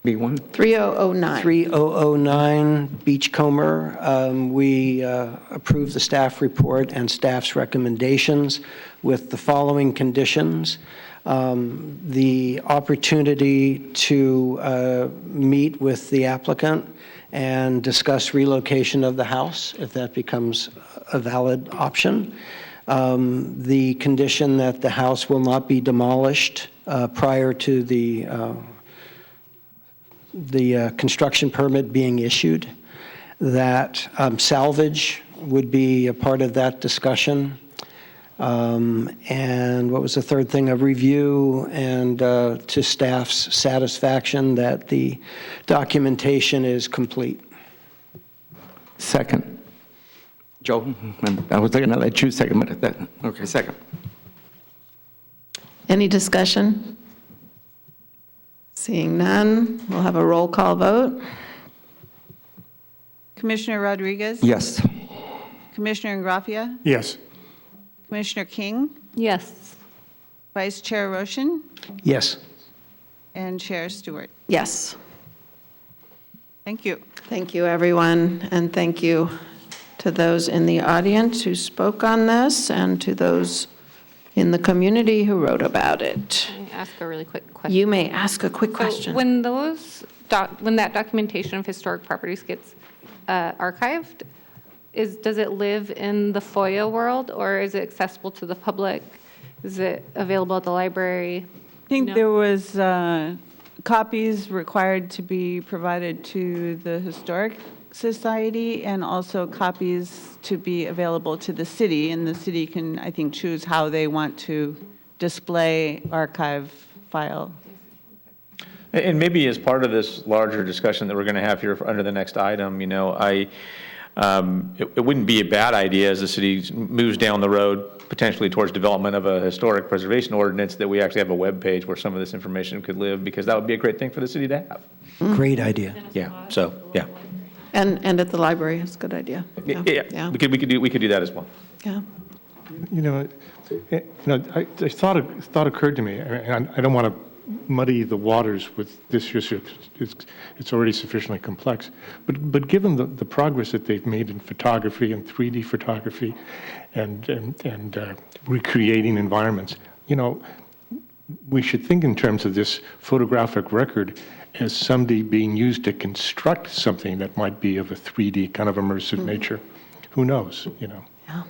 B1? 3009. 3009 Beachcomber, we approve the staff report and staff's recommendations with the following conditions. The opportunity to meet with the applicant and discuss relocation of the house, if that becomes a valid option. The condition that the house will not be demolished prior to the construction permit being issued, that salvage would be a part of that discussion. And what was the third thing? A review and to staff's satisfaction that the documentation is complete. Second. Joe, I was going to let you second, but that, okay, second. Any discussion? Seeing none, we'll have a roll call vote. Commissioner Rodriguez? Yes. Commissioner Ingraffia? Yes. Commissioner King? Yes. Vice Chair Roshan? Yes. And Chair Stewart? Yes. Thank you. Thank you, everyone, and thank you to those in the audience who spoke on this and to those in the community who wrote about it. Can I ask a really quick question? You may ask a quick So question. when that documentation of historic properties gets archived, does it live in the FOIA world, or is it accessible to the public? Is it available at the library? I think No. there was copies required to be provided to the Historic Society and also copies to be available to the city. And the city can, I think, choose how they want to display archive file. And maybe as part of this larger discussion that we're going to have here under the next item, it wouldn't be a bad idea as the city moves down the road potentially towards development of a historic preservation ordinance that we actually have a web page where some of this information could live, because that would be a great thing for the city to have. Great idea. Yeah, so, yeah. And at the library, it's a good idea. Yeah, we could do that as well. Yeah. A thought occurred to me, and I don't want to muddy the waters with this issue. It's already sufficiently complex. But given the progress that they've made in photography and 3D photography and recreating environments, we should think in terms of this photographic record as someday being used to construct something that might be of a 3D kind of immersive nature. Who knows, Yeah.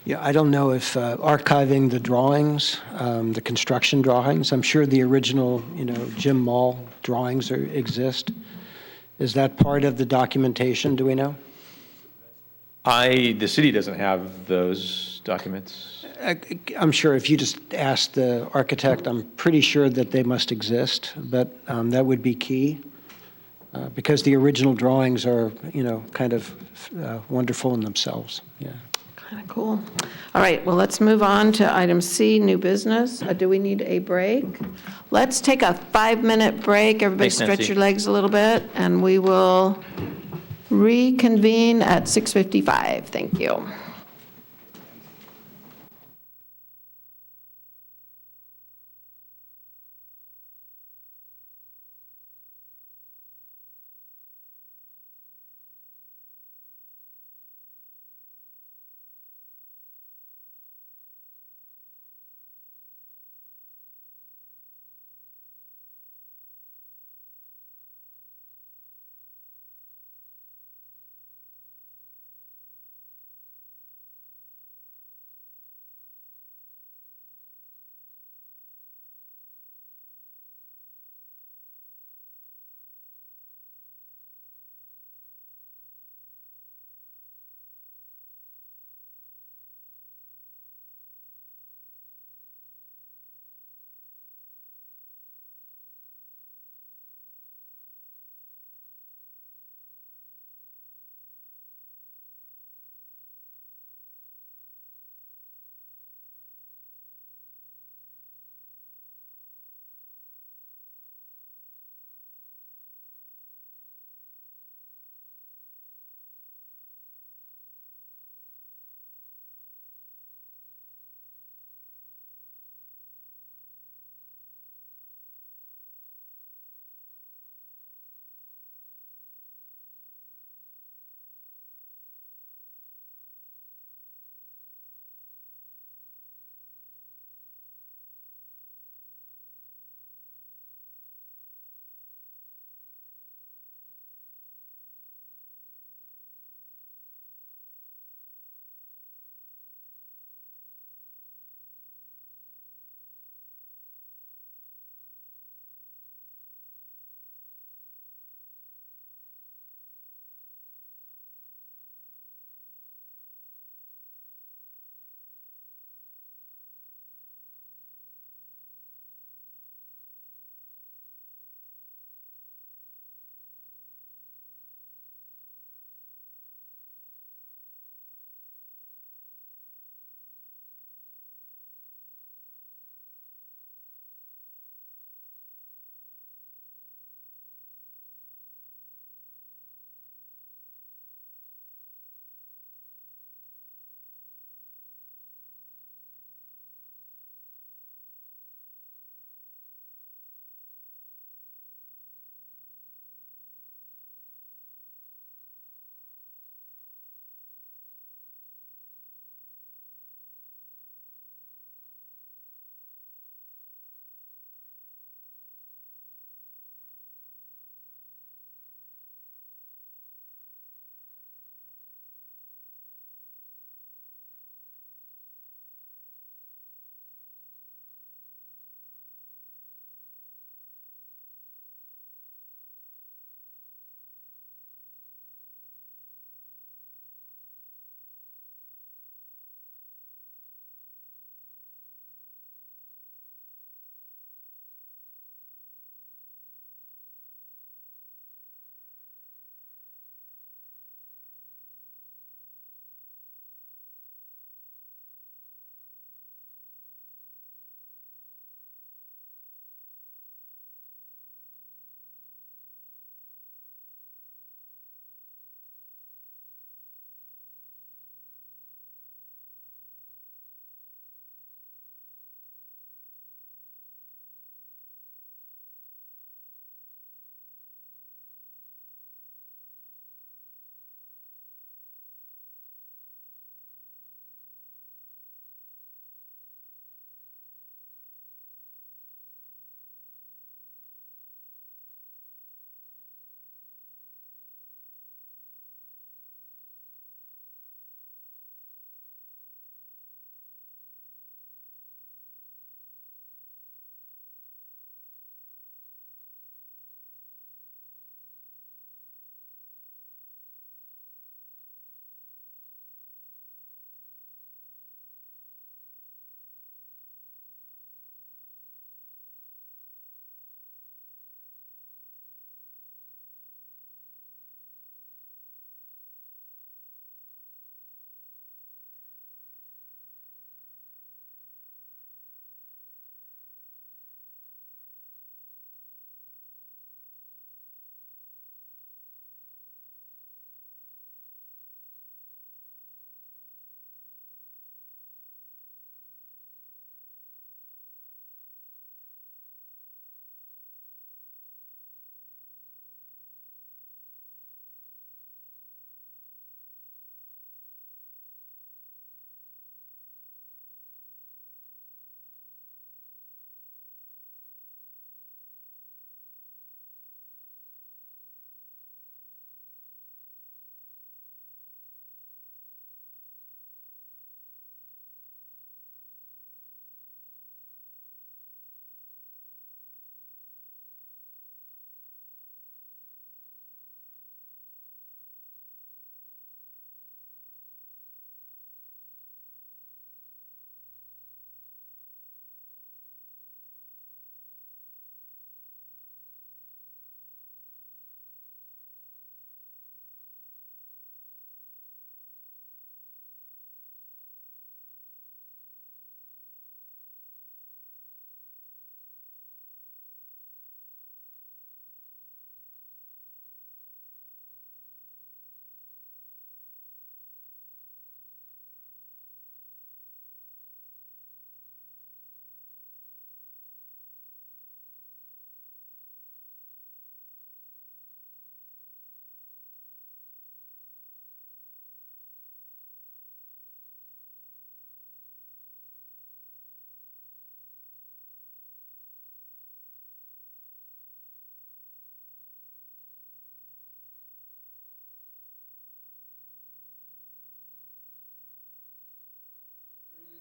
Yeah, I don't know if archiving the drawings, the construction drawings, I'm sure the original, Jim Mall drawings exist. Is that part of the documentation, do we know? The city doesn't have those documents. I'm sure if you just ask the architect, I'm pretty sure that they must exist, but that would be key. Because the original drawings are, kind of wonderful in themselves, yeah. Kind of cool. All right, well, let's move on to item C, new business. Do we need a break? Let's take a 5-minute break. Everybody Thanks, stretch Nancy. your legs a little bit, and we will reconvene at 6:55. Thank you.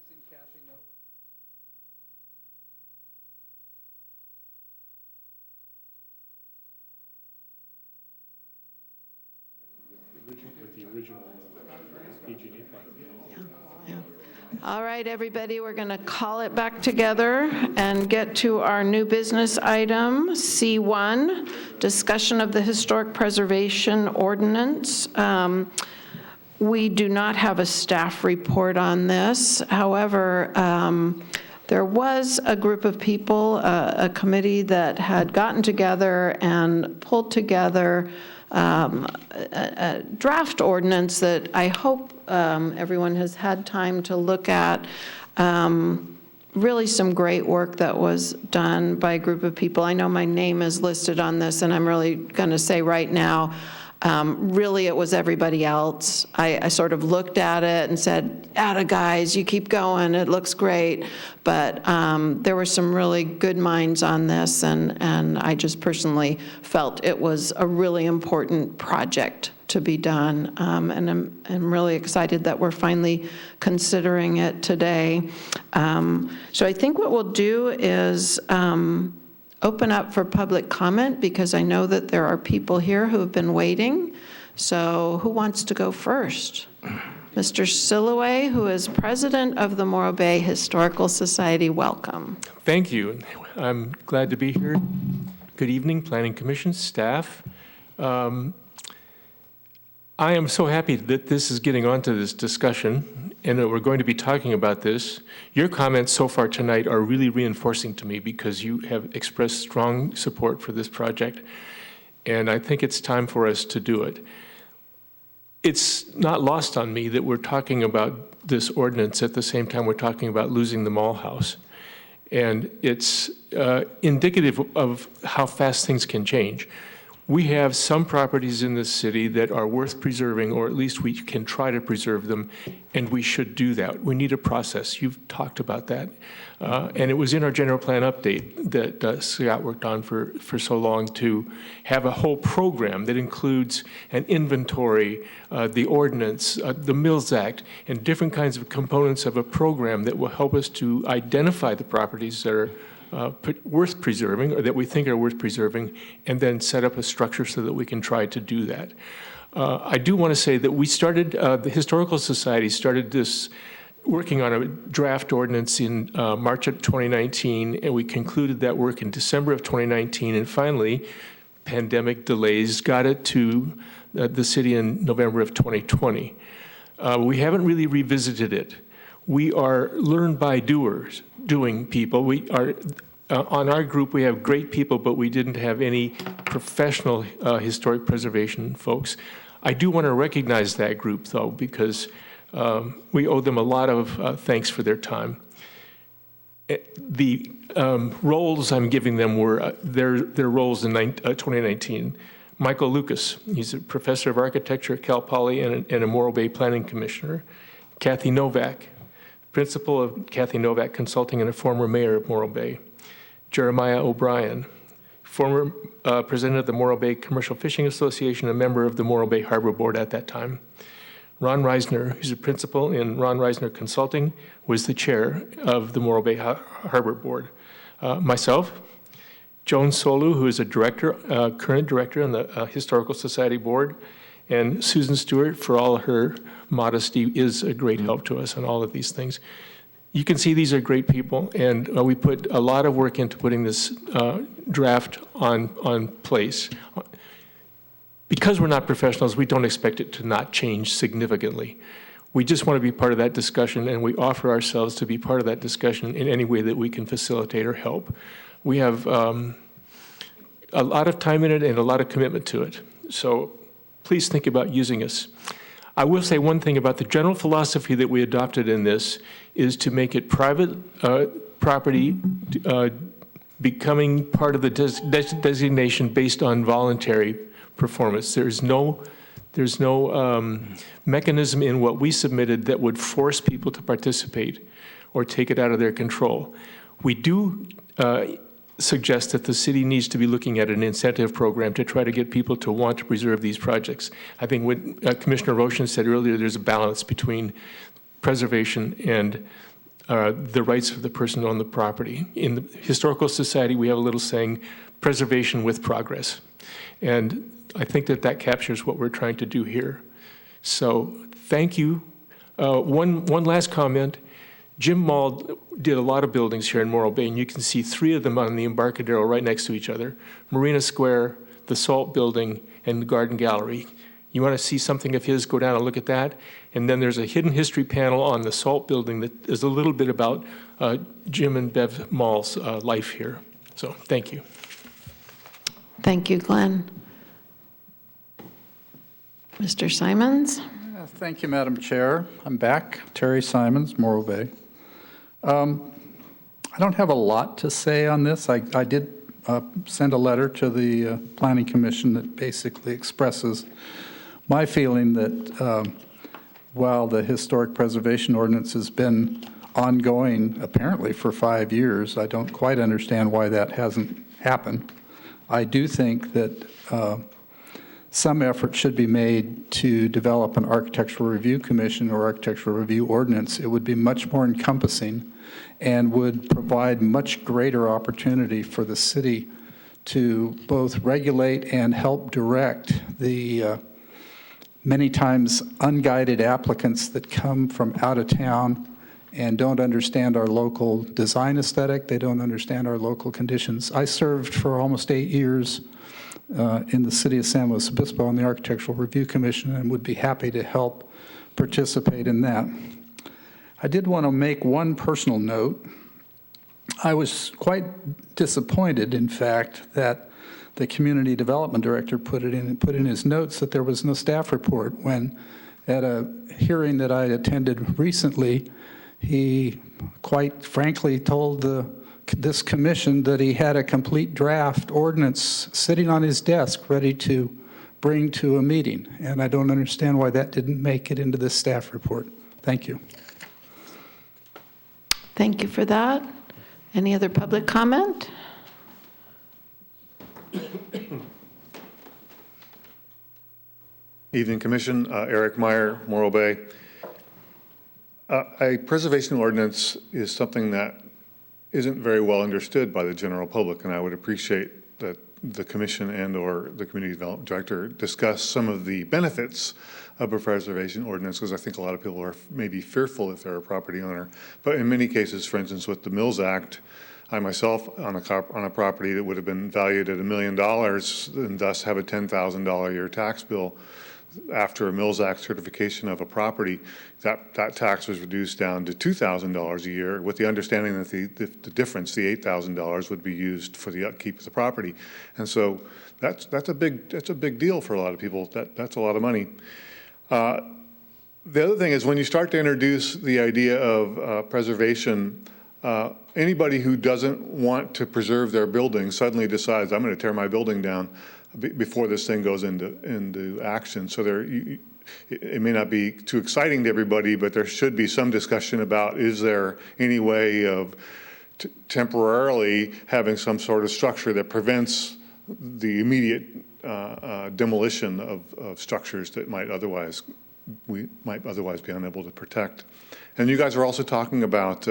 With the original PG&E plan. Yeah. All right, everybody, we're going to call it back together and get to our new business item, C1, discussion of the historic preservation ordinance. We do not have a staff report on this. However, there was a group of people, a committee that had gotten together and pulled together a draft ordinance that I hope everyone has had time to look at. Really some great work that was done by a group of people. I know my name is listed on this, and I'm really going to say right now, really it was everybody else. I sort of looked at it and said, "Atta guys, you keep going, it looks great." But there were some really good minds on this, and I just personally felt it was a really important project to be done. And I'm really excited that we're finally considering it today. So I think what we'll do is open up for public comment, because I know that there are people here who have been waiting. So who wants to go first? Mr. Silloway, who is president of the Morro Bay Historical Society, welcome. Thank you. I'm glad to be here. Good evening, Planning Commission, staff. I am so happy that this is getting onto this discussion and that we're going to be talking about this. Your comments so far tonight are really reinforcing to me, because you have expressed strong support for this project, and I think it's time for us to do it. It's not lost on me that we're talking about this ordinance at the same time we're talking about losing the Mall House. And it's indicative of how fast things can change. We have some properties in this city that are worth preserving, or at least we can try to preserve them, and we should do that. We need a process. You've talked about that. And it was in our general plan update that Scott worked on for so long, to have a whole program that includes an inventory, the ordinance, the Mills Act, and different kinds of components of a program that will help us to identify the properties that are worth preserving, or that we think are worth preserving, and then set up a structure so that we can try to do that. I do want to say that we started, the Historical Society started this, working on a draft ordinance in March of 2019, and we concluded that work in December of 2019, and finally, pandemic delays got it to the city in November of 2020. We haven't really revisited it. We are learn by doing people. We are, on our group, we have great people, but we didn't have any professional historic preservation folks. I do want to recognize that group, though, because we owe them a lot of thanks for their time. The roles I'm giving them were their roles in 2019. Michael Lucas, he's a professor of architecture at Cal Poly and a Morro Bay planning commissioner. Kathy Novak, principal of Kathy Novak Consulting and a former mayor of Morro Bay. Jeremiah O'Brien, former president of the Morro Bay Commercial Fishing Association, a member of the Morro Bay Harbor Board at that time. Ron Reisner, who's a principal in Ron Reisner Consulting, was the chair of the Morro Bay Harbor Board. Myself, Joan Solu, who is a director, current director on the Historical Society Board, and Susan Stewart, for all her modesty, is a great help to us on all of these things. You can see these are great people, and we put a lot of work into putting this draft on place. Because we're not professionals, we don't expect it to not change significantly. We just want to be part of that discussion, and we offer ourselves to be part of that discussion in any way that we can facilitate or help. We have a lot of time in it and a lot of commitment to it. So please think about using us. I will say one thing about the general philosophy that we adopted in this is to make it private property becoming part of the designation based on voluntary performance. There's no mechanism in what we submitted that would force people to participate or take it out of their control. We do suggest that the city needs to be looking at an incentive program to try to get people to want to preserve these projects. I think what Commissioner Roshan said earlier, there's a balance between preservation and the rights of the person who owned the property. In the Historical Society, we have a little saying, preservation with progress. And I think that that captures what we're trying to do here. So thank you. One last comment. Jim Maul did a lot of buildings here in Morro Bay, and you can see 3 of them on the Embarcadero right next to each other. Marina Square, the Salt Building, and the Garden Gallery. You want to see something of his, go down and look at that. And then there's a hidden history panel on the Salt Building that is a little bit about Jim and Bev Maul's life here. So thank you. Thank you, Glenn. Mr. Simons? Thank you, Madam Chair. I'm back. Terry Simons, Morro Bay. I don't have a lot to say on this. I did send a letter to the Planning Commission that basically expresses my feeling that while the Historic Preservation Ordinance has been ongoing apparently for 5 years, I don't quite understand why that hasn't happened. I do think that some effort should be made to develop an architectural review commission or architectural review ordinance. It would be much more encompassing and would provide much greater opportunity for the city to both regulate and help direct the many times unguided applicants that come from out of town and don't understand our local design aesthetic. They don't understand our local conditions. I served for almost 8 years in the city of San Luis Obispo on the Architectural Review Commission and would be happy to help participate in that. I did want to make one personal note. I was quite disappointed, in fact, that the community development director put in his notes that there was no staff report when at a hearing that I attended recently, he quite frankly told this commission that he had a complete draft ordinance sitting on his desk ready to bring to a meeting. And I don't understand why that didn't make it into this staff report. Thank you. Thank you for that. Any other public comment? Evening, Commission. Eric Meyer, Morro Bay. A preservation ordinance is something that isn't very well understood by the general public, and I would appreciate that the Commission and/or the Community Development Director discuss some of the benefits of a preservation ordinance, because I think a lot of people are maybe fearful if they're a property owner. But in many cases, for instance, with the Mills Act, I myself on a property that would have been valued at $1 million and thus have a $10,000 a year tax bill. After a Mills Act certification of a property, that tax was reduced down to $2,000 a year, with the understanding that the difference, the $8,000, would be used for the upkeep of the property. And so that's a big deal for a lot of people. That's a lot of money. The other thing is when you start to introduce the idea of preservation, anybody who doesn't want to preserve their building suddenly decides, I'm going to tear my building down before this thing goes into action. So it may not be too exciting to everybody, but there should be some discussion about, is there any way of temporarily having some sort of structure that prevents the immediate demolition of structures that we might otherwise be unable to protect. And you guys are also talking about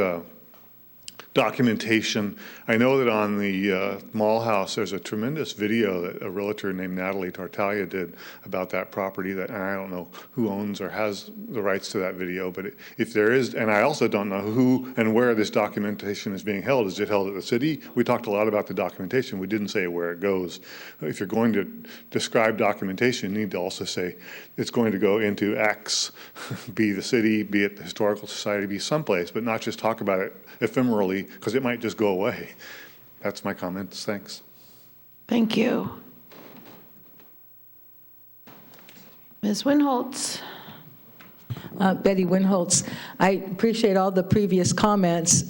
documentation. I know that on the Mall House, there's a tremendous video that a realtor named Natalie Tartaglia did about that property and I don't know who owns or has the rights to that video, but if there is, and I also don't know who and where this documentation is being held. Is it held at the city? We talked a lot about the documentation. We didn't say where it goes. If you're going to describe documentation, you need to also say it's going to go into X, be the city, be it the Historical Society, be someplace, but not just talk about it ephemerally, because it might just go away. That's my comments. Thanks. Thank you. Ms. Winholtz. Betty Winholtz. I appreciate all the previous comments.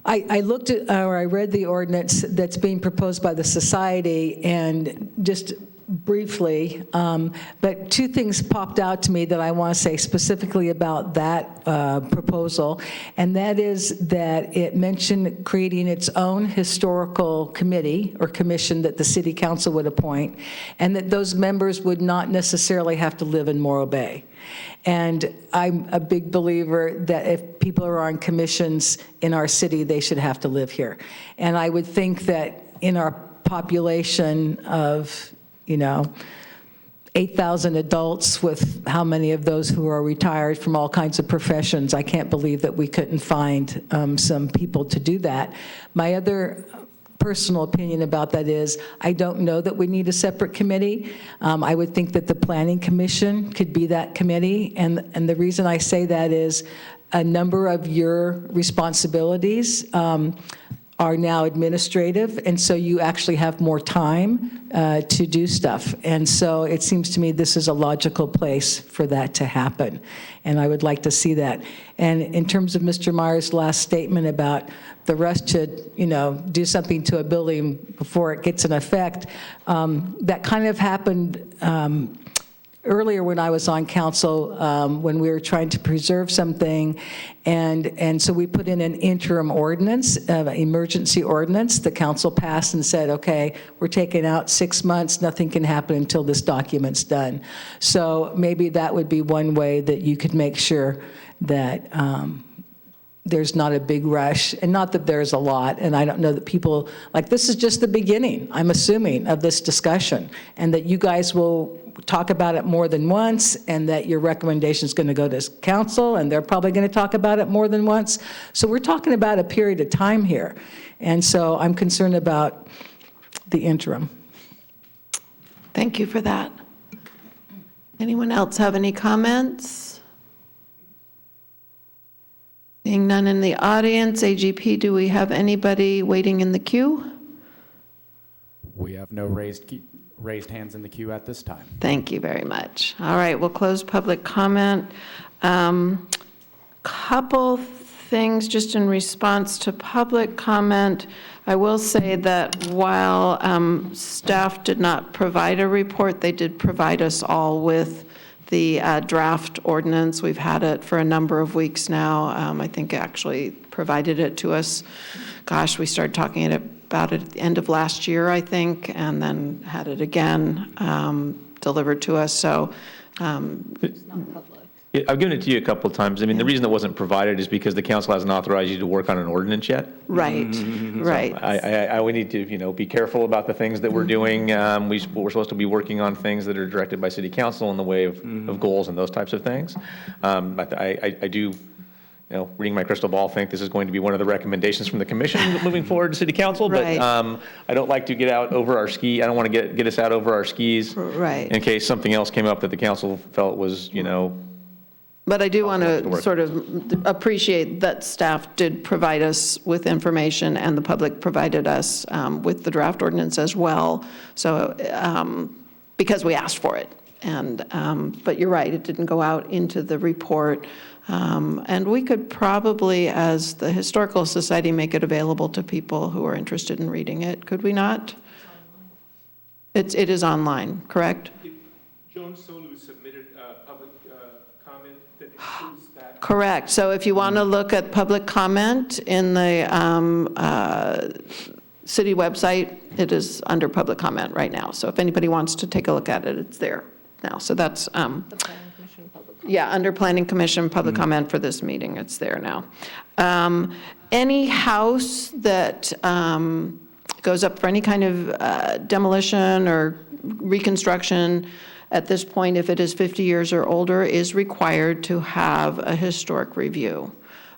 I looked at, or I read the ordinance that's being proposed by the society, and just briefly, but two things popped out to me that I want to say specifically about that proposal, and that is that it mentioned creating its own historical committee or commission that the city council would appoint, and that those members would not necessarily have to live in Morro Bay. And I'm a big believer that if people are on commissions in our city, they should have to live here. And I would think that in our population of, 8,000 adults, with how many of those who are retired from all kinds of professions, I can't believe that we couldn't find some people to do that. My other personal opinion about that is I don't know that we need a separate committee. I would think that the Planning Commission could be that committee. And the reason I say that is a number of your responsibilities are now administrative, and so you actually have more time to do stuff. And so it seems to me this is a logical place for that to happen, and I would like to see that. And in terms of Mr. Meyer's last statement about the rush to, do something to a building before it gets in effect, that kind of happened earlier when I was on council, when we were trying to preserve something, and so we put in an interim ordinance, emergency ordinance. The council passed and said, okay, we're taking out 6 months, nothing can happen until this document's done. So maybe that would be one way that you could make sure that there's not a big rush, and not that there's a lot, and I don't know that people, this is just the beginning, I'm assuming, of this discussion, and that you guys will talk about it more than once, and that your recommendation is going to go to council, and they're probably going to talk about it more than once. So we're talking about a period of time here, and so I'm concerned about the interim. Thank you for that. Anyone else have any comments? Seeing none in the audience, AGP, do we have anybody waiting in the queue? We have no raised hands in the queue at this time. Thank you very much. All right, we'll close public comment. Couple things just in response to public comment. I will say that while staff did not provide a report, they did provide us all with the draft ordinance. We've had it for a number of weeks now. I think actually provided it to us. Gosh, we started talking about it at the end of last year, I think, and then had it again delivered to us. So Yeah, I've given it to you a couple of times. I mean, the reason it wasn't provided is because the council hasn't authorized you to work on an ordinance yet. Right, right. We need to, be careful about the things that we're doing. We're supposed to be working on things that are directed by city council in the way of goals and those types of things. I do, reading my crystal ball, think this is going to be one of the recommendations from the commission moving forward to city council. Right. But I don't like to get out over our ski. I don't want to get us out over our skis. Right. In case something else came up that the council felt was, But I do want to sort of appreciate that staff did provide us with information, and the public provided us with the draft ordinance as well. So, because we asked for it. And, but you're right, it didn't go out into the report. And we could probably, as the Historical Society, make it available to people who are interested in reading it. Could we not? It is online, correct? Joan Solu submitted a public comment that includes that. Correct. So if you want to look at public comment in the city website, it is under public comment right now. So if anybody wants to take a look at it, it's there now. So that's, yeah, under Planning Commission public comment for this meeting, it's there now. Any house that goes up for any kind of demolition or reconstruction at this point, if it is 50 years or older, is required to have a historic review.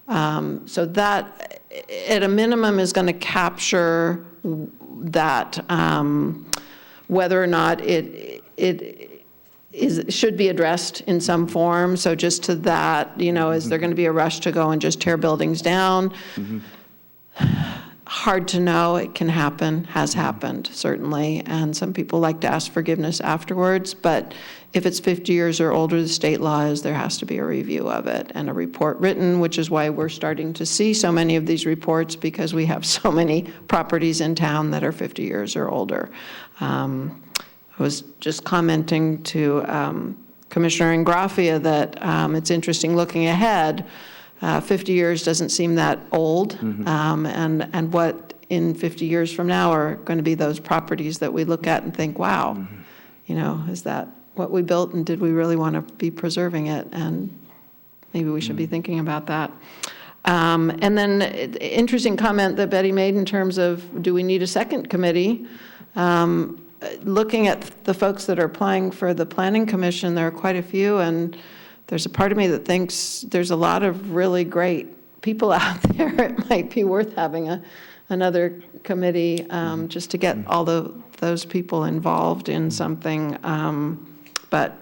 So that, at a minimum, is going to capture that whether or not it should be addressed in some form. So just to that, is there going to be a rush to go and just tear buildings down? Hard to know. It can happen, has happened, certainly, and some people like to ask forgiveness afterwards, but if it's 50 years or older, the state law is there has to be a review of it and a report written, which is why we're starting to see so many of these reports, because we have so many properties in town that are 50 years or older. I was just commenting to Commissioner Ingraffia that it's interesting looking ahead. 50 years doesn't seem that old, and what in 50 years from now are going to be those properties that we look at and think, wow, you know, is that what we built, and did we really want to be preserving it? And maybe we should be thinking about that. And then interesting comment that Betty made in terms of, do we need a second committee? Looking at the folks that are applying for the Planning Commission, there are quite a few, and there's a part of me that thinks there's a lot of really great people out there. It might be worth having another committee just to get all those people involved in something. But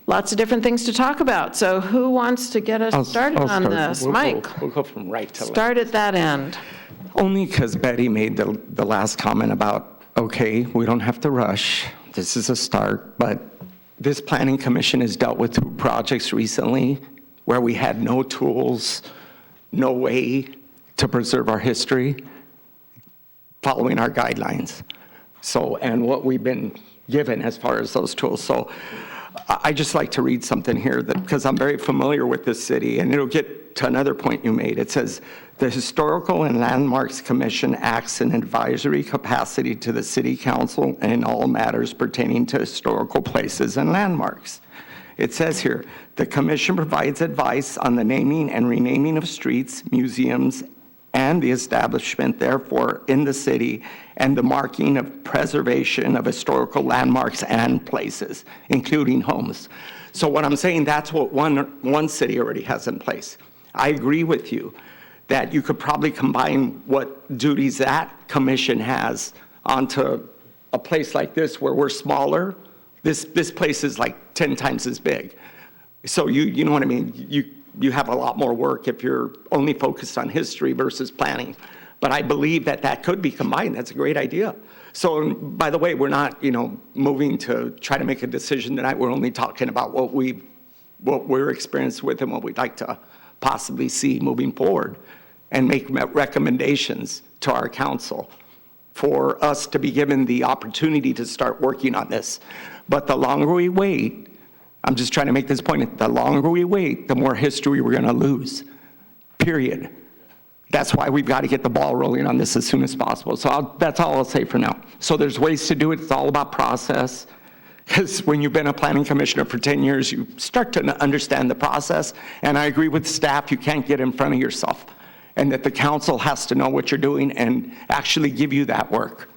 lots of different things to talk about. So who wants to get us started on this? Mike? We'll go from right to left. Start at that end. Only because Betty made the last comment about, okay, we don't have to rush. This is a start, but this Planning Commission has dealt with 2 projects recently where we had no tools, no way to preserve our history following our guidelines. So, and what we've been given as far as those tools. So I just like to read something here that, because I'm very familiar with this city, and it'll get to another point you made. It says, the Historical and Landmarks Commission acts in advisory capacity to the City Council in all matters pertaining to historical places and landmarks. It says here, the commission provides advice on the naming and renaming of streets, museums, and the establishment, therefore, in the city, and the marking of preservation of historical landmarks and places, including homes. So what I'm saying, that's what one city already has in place. I agree with you that you could probably combine what duties that commission has onto a place like this where we're smaller. This place is like 10 times as big. So you know what I mean? You have a lot more work if you're only focused on history versus planning. But I believe that could be combined. That's a great idea. So, by the way, we're not, moving to try to make a decision tonight. We're only talking about what we're experienced with and what we'd like to possibly see moving forward, and make recommendations to our council for us to be given the opportunity to start working on this. But the longer we wait, I'm just trying to make this point, the longer we wait, the more history we're going to lose, period. That's why we've got to get the ball rolling on this as soon as possible. So that's all I'll say for now. So there's ways to do it. It's all about process. Because when you've been a planning commissioner for 10 years, you start to understand the process. And I agree with staff, you can't get in front of yourself. And that the council has to know what you're doing and actually give you that work.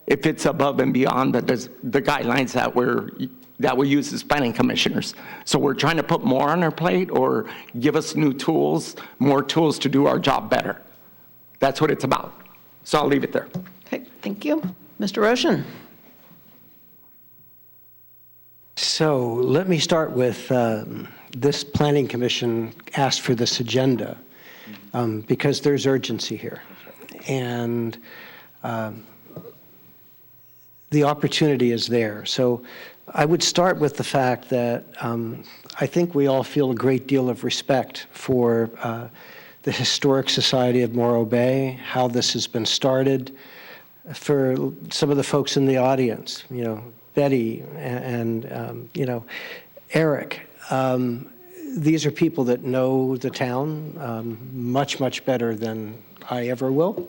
If it's above and beyond the guidelines that we use as planning commissioners. So we're trying to put more on our plate or give us new tools, more tools to do our job better. That's what it's about. So I'll leave it there. Okay, thank you. Mr. Roshan. So let me start with this Planning Commission asked for this agenda because there's urgency here. And the opportunity is there. So I would start with the fact that I think we all feel a great deal of respect for the Historic Society of Morro Bay, how this has been started. For some of the folks in the audience, Betty and Eric, these are people that know the town much, much better than I ever will.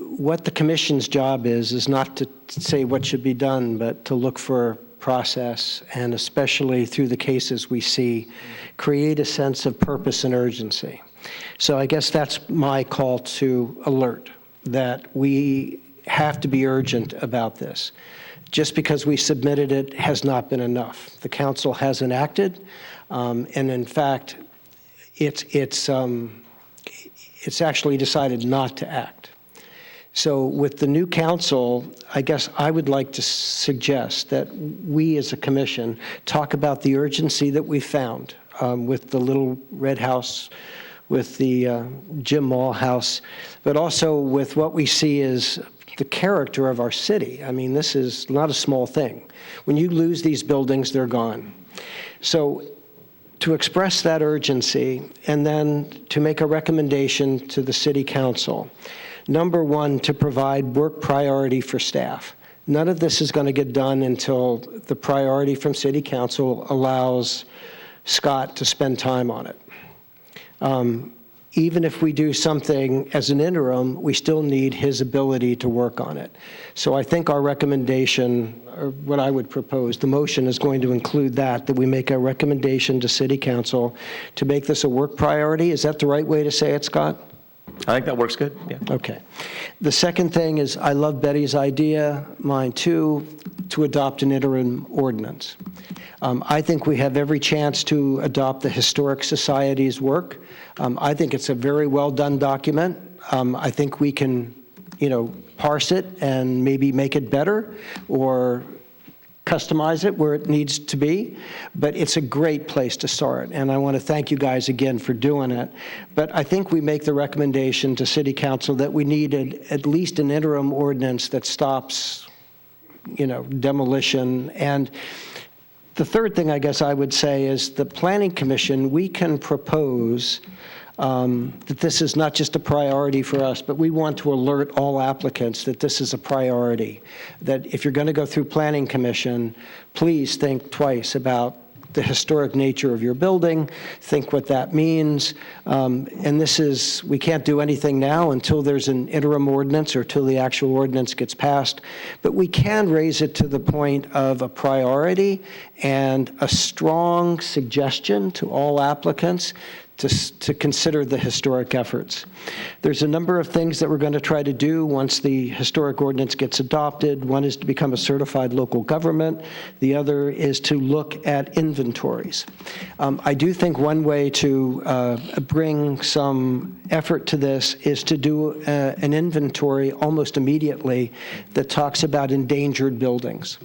What the commission's job is not to say what should be done, but to look for process, and especially through the cases we see, create a sense of purpose and urgency. So I guess that's my call to alert, that we have to be urgent about this. Just because we submitted it has not been enough. The council hasn't acted, and in fact, it's actually decided not to act. So with the new council, I guess I would like to suggest that we as a commission talk about the urgency that we found with the Little Red House, with the Jim Mall House, but also with what we see as the character of our city. I mean, this is not a small thing. When you lose these buildings, they're gone. So to express that urgency and then to make a recommendation to the city council. Number one, to provide work priority for staff. None of this is going to get done until the priority from City Council allows Scott to spend time on it. Even if we do something as an interim, we still need his ability to work on it. So I think our recommendation, or what I would propose, the motion is going to include that we make a recommendation to City Council to make this a work priority. Is that the right way to say it, Scott? I think that works good, yeah. Okay. The second thing is, I love Betty's idea, mine too, to adopt an interim ordinance. I think we have every chance to adopt the Historic Society's work. I think it's a very well-done document. I think we can, parse it and maybe make it better or customize it where it needs to be, but it's a great place to start. And I want to thank you guys again for doing it. But I think we make the recommendation to City Council that we need at least an interim ordinance that stops, demolition. And the third thing I guess I would say is the Planning Commission, we can propose that this is not just a priority for us, but we want to alert all applicants that this is a priority, that if you're going to go through Planning Commission, please think twice about the historic nature of your building, think what that means. And we can't do anything now until there's an interim ordinance or till the actual ordinance gets passed, but we can raise it to the point of a priority and a strong suggestion to all applicants to consider the historic efforts. There's a number of things that we're going to try to do once the historic ordinance gets adopted. One is to become a certified local government. The other is to look at inventories. I do think one way to bring some effort to this is to do an inventory almost immediately that talks about endangered buildings.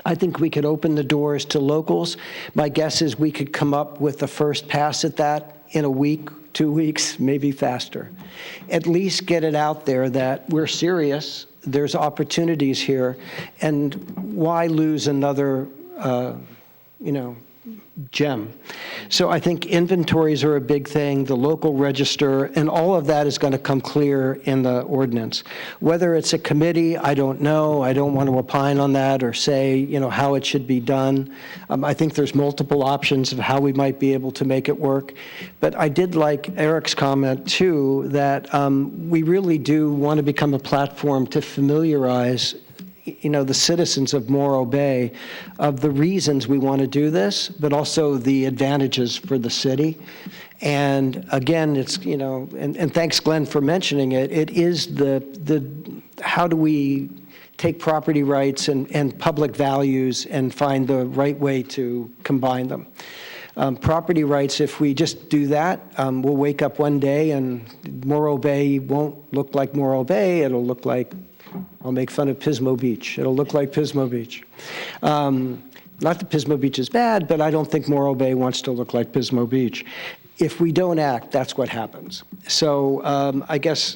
I think we could open the doors to locals. My guess is we could come up with the first pass at that in a week, 2 weeks, maybe faster. At least get it out there that we're serious, there's opportunities here, and why lose another, gem? So I think inventories are a big thing, the local register, and all of that is going to come clear in the ordinance. Whether it's a committee, I don't know. I don't want to opine on that or say, how it should be done. I think there's multiple options of how we might be able to make it work. But I did like Eric's comment, too, that we really do want to become a platform to familiarize the citizens of Morro Bay of the reasons we want to do this, but also the advantages for the city. And again, it's, and thanks, Glenn, for mentioning it. It is how do we take property rights and public values and find the right way to combine them. Property rights, if we just do that, we'll wake up one day and Morro Bay won't look like Morro Bay. It'll look like, I'll make fun of Pismo Beach. It'll look like Pismo Beach. Not that Pismo Beach is bad, but I don't think Morro Bay wants to look like Pismo Beach. If we don't act, that's what happens. So I guess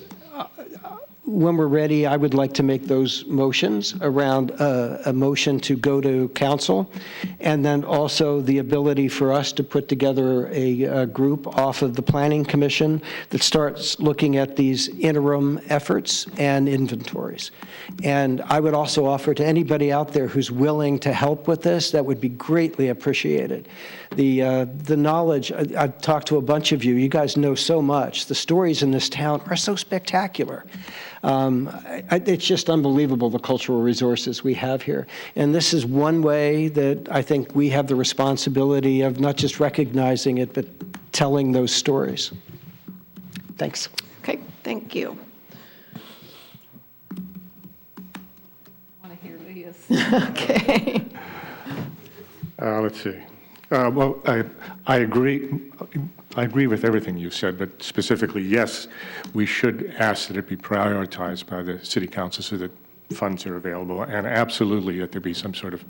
when we're ready, I would like to make those motions around a motion to go to council, and then also the ability for us to put together a group off of the Planning Commission that starts looking at these interim efforts and inventories. And I would also offer to anybody out there who's willing to help with this, that would be greatly appreciated. The knowledge, I've talked to a bunch of you, you guys know so much. The stories in this town are so spectacular. It's just unbelievable, the cultural resources we have here. And this is one way that I think we have the responsibility of not just recognizing it, but telling those stories. Thanks. Okay, thank you. I want to hear Leah's. Okay. Let's see. Well, I agree. I agree with everything you said, but specifically, yes, we should ask that it be prioritized by the city council so that funds are available, and absolutely that there be some sort of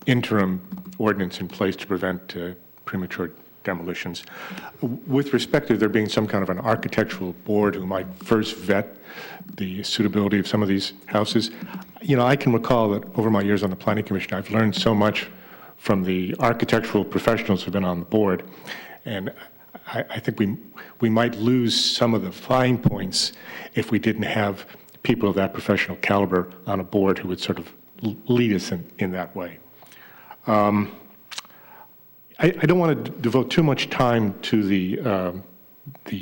interim ordinance in place to prevent premature demolitions. With respect to there being some kind of an architectural board who might first vet the suitability of some of these houses, I can recall that over my years on the Planning Commission, I've learned so much from the architectural professionals who've been on the board. And I think we might lose some of the fine points if we didn't have people of that professional caliber on a board who would sort of lead us in that way. I don't want to devote too much time to the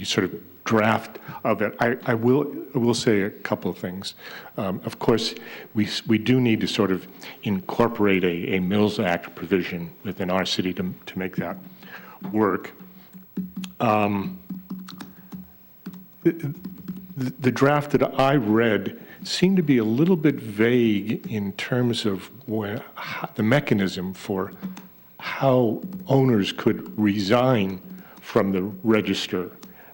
sort of draft of it. I will say a couple of things. Of course, we do need to sort of incorporate a Mills Act provision within our city to make that work. The draft that I read seemed to be a little bit vague in terms of the mechanism for how owners could resign from the register.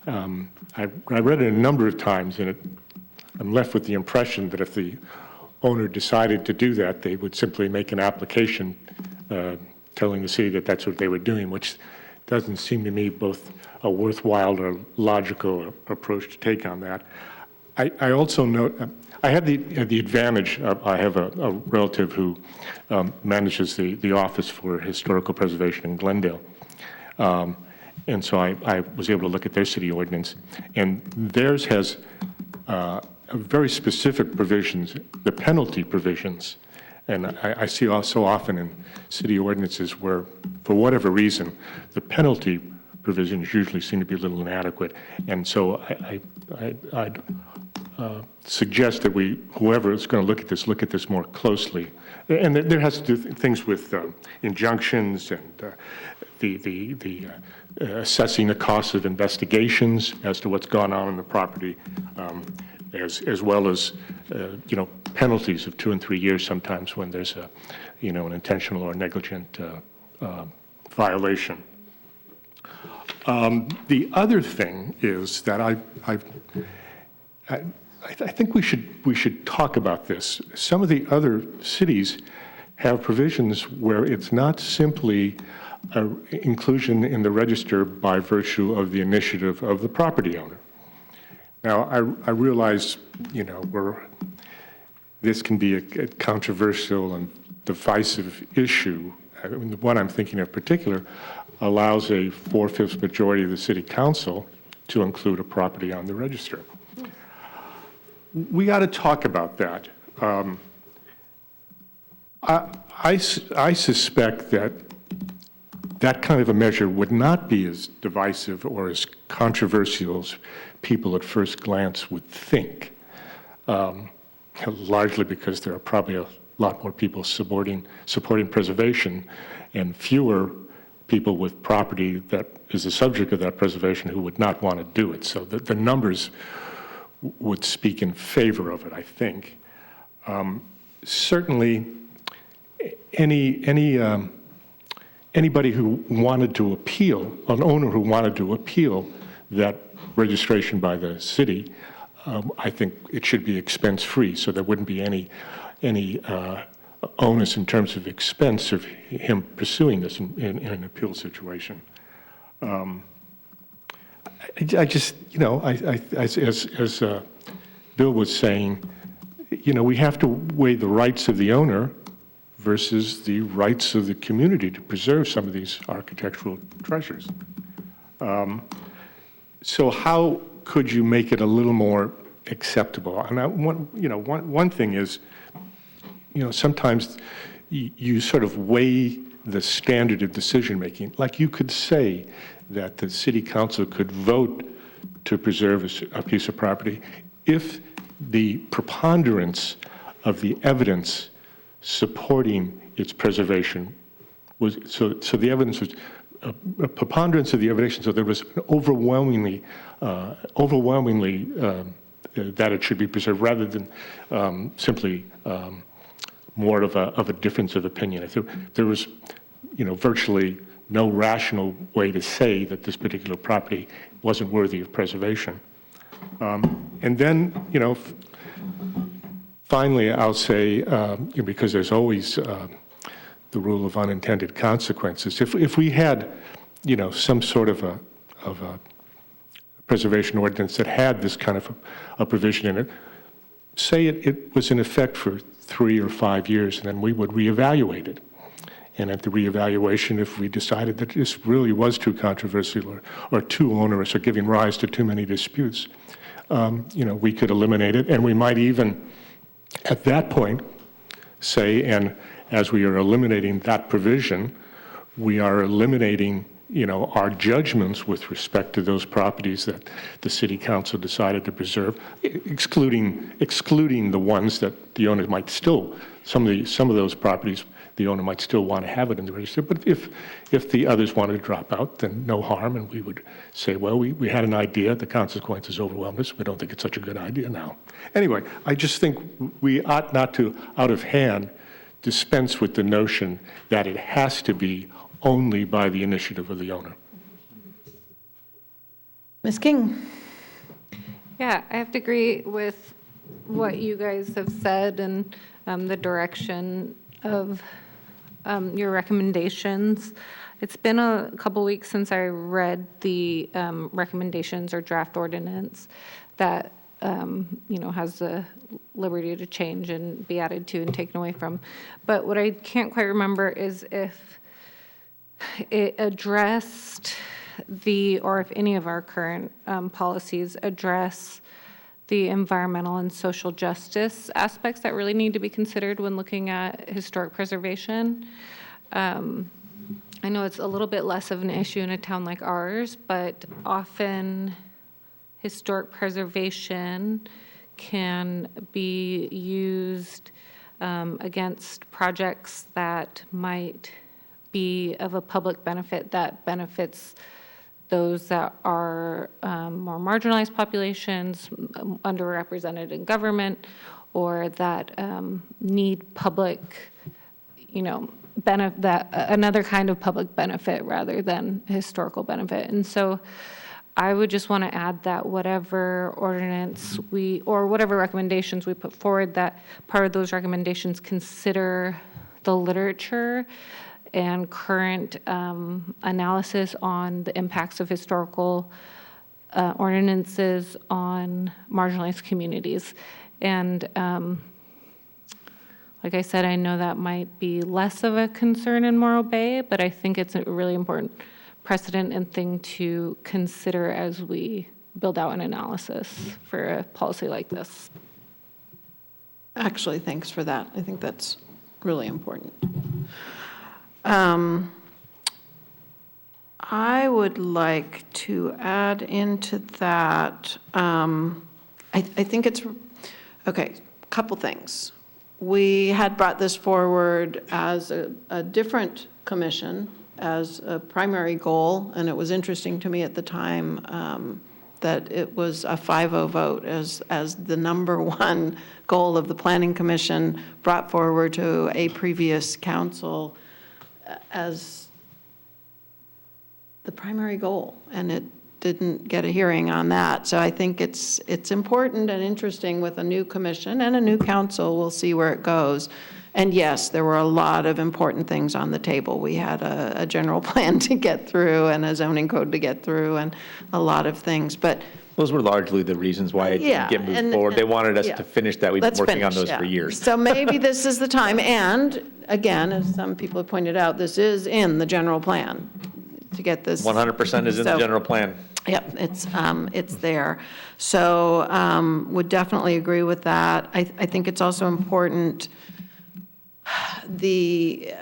I read it a number of times, and I'm left with the impression that if the owner decided to do that, they would simply make an application telling the city that that's what they were doing, which doesn't seem to me both a worthwhile or logical approach to take on that. I also note, I had the advantage of, I have a relative who manages the Office for Historical Preservation in Glendale. And so I was able to look at their city ordinance, and theirs has very specific provisions, the penalty provisions. And I see so often in city ordinances where, for whatever reason, the penalty provisions usually seem to be a little inadequate. And so I'd suggest that whoever is going to look at this more closely. And there has to do things with injunctions and the assessing the costs of investigations as to what's gone on in the property, as well as penalties of 2 and 3 years sometimes when there's an intentional or negligent violation. The other thing is that I think we should talk about this. Some of the other cities have provisions where it's not simply inclusion in the register by virtue of the initiative of the property owner. Now, I realize, this can be a controversial and divisive issue. I mean, the one I'm thinking of in particular allows a 4/5 majority of the city council to include a property on the register. We got to talk about that. I suspect that kind of a measure would not be as divisive or as controversial as people at first glance would think, largely because there are probably a lot more people supporting preservation and fewer people with property that is the subject of that preservation who would not want to do it. So the numbers would speak in favor of it, I think. Certainly, anybody who wanted to appeal, an owner who wanted to appeal that registration by the city, I think it should be expense-free, so there wouldn't be any onus in terms of expense of him pursuing this in an appeal situation. I just, as Bill was saying, we have to weigh the rights of the owner versus the rights of the community to preserve some of these architectural treasures. So how could you make it a little more acceptable? And one thing is, sometimes you sort of weigh the standard of decision-making. Like you could say that the city council could vote to preserve a piece of property if the preponderance of the evidence supporting its preservation was, so the evidence was a preponderance of the evidence, so there was overwhelmingly that it should be preserved rather than simply more of a difference of opinion. There was, virtually no rational way to say that this particular property wasn't worthy of preservation. And then, finally, I'll say, because there's always the rule of unintended consequences. If we had, some sort of a preservation ordinance that had this kind of a provision in it, say it was in effect for 3 or 5 years, and then we would reevaluate it. And at the reevaluation, if we decided that this really was too controversial or too onerous or giving rise to too many disputes, we could eliminate it. And we might even, at that point, say, and as we are eliminating that provision, we are eliminating, our judgments with respect to those properties that the city council decided to preserve, excluding the ones that the owner might still, some of those properties, the owner might still want to have it in the register. But if the others wanted to drop out, then no harm, and we would say, well, we had an idea, the consequences overwhelmed us, we don't think it's such a good idea now. Anyway, I just think we ought not to, out of hand, dispense with the notion that it has to be only by the initiative of the owner. Ms. King? Yeah, I have to agree with what you guys have said and the direction of your recommendations. It's been a couple weeks since I read the recommendations or draft ordinance that has the liberty to change and be added to and taken away from. But what I can't quite remember is if it addressed or if any of our current policies address the environmental and social justice aspects that really need to be considered when looking at historic preservation. I know it's a little bit less of an issue in a town like ours, but often historic preservation can be used against projects that might be of a public benefit that benefits those that are more marginalized populations, underrepresented in government, or that need public, another kind of public benefit rather than historical benefit. And so I would just want to add that whatever ordinance or whatever recommendations we put forward, that part of those recommendations consider the literature and current analysis on the impacts of historical ordinances on marginalized communities. And like I said, I know that might be less of a concern in Morro Bay, but I think it's a really important precedent and thing to consider as we build out an analysis for a policy like this. Actually, thanks for that. I think that's really important. I would like to add into that, I think it's, okay, a couple things. We had brought this forward as a different commission, as a primary goal, and it was interesting to me at the time that it was a 5-0 vote as the number one goal of the Planning Commission brought forward to a previous council as the primary goal, and it didn't get a hearing on that. So I think it's important and interesting with a new commission and a new council. We'll see where it goes. And yes, there were a lot of important things on the table. We had a general plan to get through and a zoning code to get through and a lot of things. But those were largely the reasons why it didn't get moved forward. They wanted us to finish that. We've been working on those for years. So maybe this is the time. And again, as some people have pointed out, this is in the general plan to get this. 100% is in the general plan. Yep, it's there. So would definitely agree with that. I think it's also important the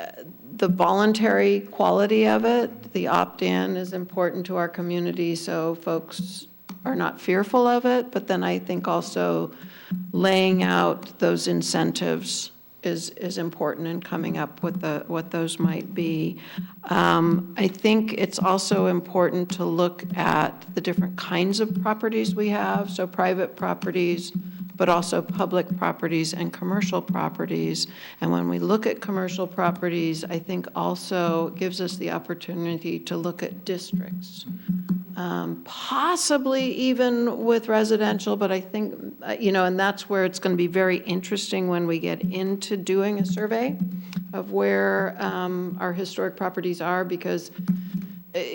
voluntary quality of it. The opt-in is important to our community, so folks are not fearful of it. But then I think also laying out those incentives is important in coming up with what those might be. I think it's also important to look at the different kinds of properties we have, so private properties, but also public properties and commercial properties. And when we look at commercial properties, I think also gives us the opportunity to look at districts. Possibly even with residential, but I think, and that's where it's going to be very interesting when we get into doing a survey of where our historic properties are, because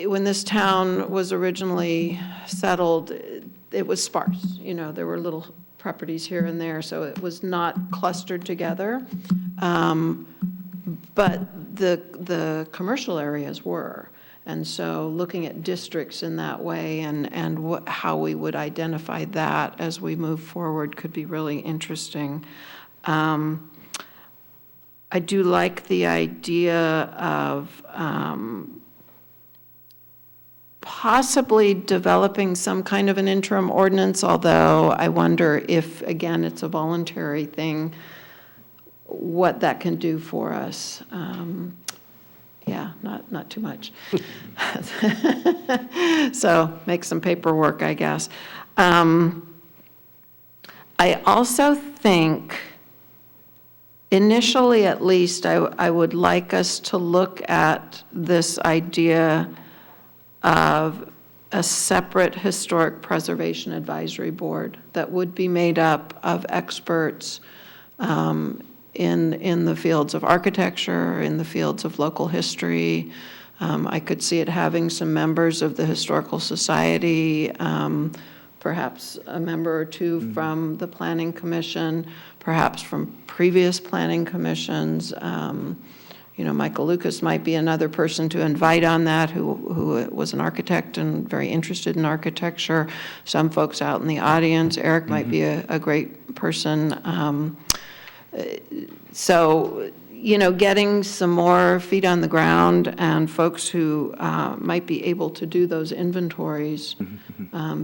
when this town was originally settled, it was sparse. There were little properties here and there, so it was not clustered together. But the commercial areas were. And so looking at districts in that way and how we would identify that as we move forward could be really interesting. I do like the idea of possibly developing some kind of an interim ordinance, although I wonder if, again, it's a voluntary thing, what that can do for us. Yeah, not too much. So make some paperwork, I guess. I also think, initially at least, I would like us to look at this idea of a separate historic preservation advisory board that would be made up of experts in the fields of architecture, in the fields of local history. I could see it having some members of the Historical Society, perhaps a member or two from the Planning Commission, perhaps from previous planning commissions. Michael Lucas might be another person to invite on that who was an architect and very interested in architecture. Some folks out in the audience. Eric might be a great person. So, getting some more feet on the ground and folks who might be able to do those inventories,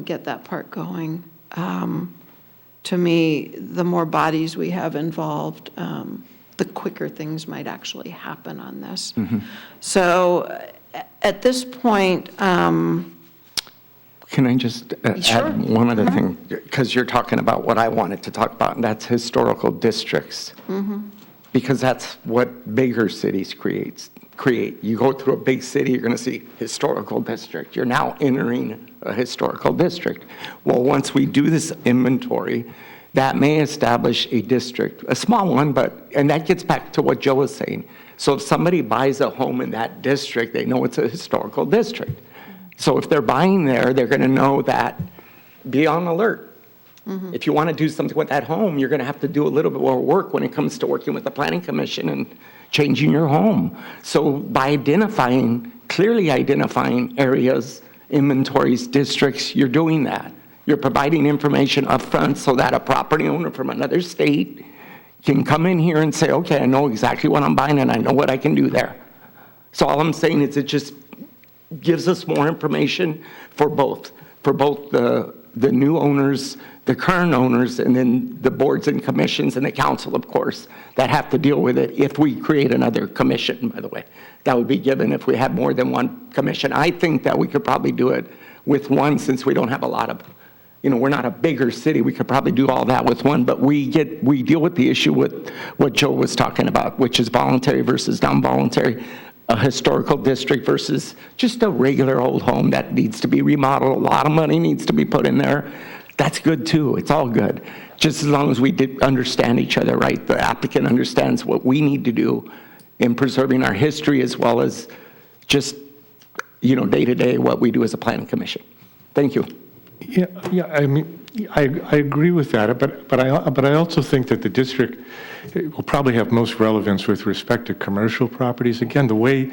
get that part going. To me, the more bodies we have involved, the quicker things might actually happen on this. So at this point, Can I just Sure. add one other thing? Because you're talking about what I wanted to talk about, and that's historical districts. Because that's what bigger cities create. You go through a big city, you're going to see historical district. You're now entering a historical district. Well, once we do this inventory, that may establish a district, a small one, and that gets back to what Joe was saying. So if somebody buys a home in that district, they know it's a historical district. So if they're buying there, they're going to know that, be on alert. If you want to do something with that home, you're going to have to do a little bit more work when it comes to working with the Planning Commission and changing your home. So by clearly identifying areas, inventories, districts, you're doing that. You're providing information up front so that a property owner from another state can come in here and say, okay, I know exactly what I'm buying and I know what I can do there. So all I'm saying is it just gives us more information for both the new owners, the current owners, and then the boards and commissions and the council, of course, that have to deal with it if we create another commission, by the way. That would be given if we have more than one commission. I think that we could probably do it with one since we don't have a lot of, we're not a bigger city. We could probably do all that with one, but we deal with the issue with what Joe was talking about, which is voluntary versus non-voluntary, a historical district versus just a regular old home that needs to be remodeled. A lot of money needs to be put in there. That's good too. It's all good. Just as long as we understand each other, right? The applicant understands what we need to do in preserving our history as well as just, day to day what we do as a planning commission. Thank you. Yeah. I mean, I agree with that, but I also think that the district will probably have most relevance with respect to commercial properties. Again, the way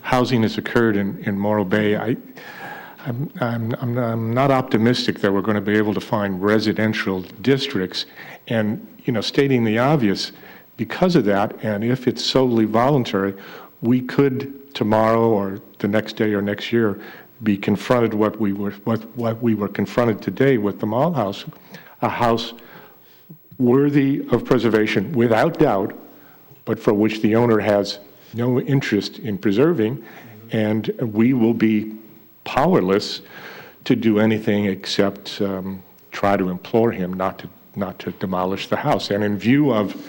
housing has occurred in Morro Bay, I'm not optimistic that we're going to be able to find residential districts. And stating the obvious, because of that, and if it's solely voluntary, we could tomorrow or the next day or next year be confronted what we were confronted today with the Mall House, a house worthy of preservation without doubt, but for which the owner has no interest in preserving, and we will be powerless to do anything except try to implore him not to demolish the house. And in view of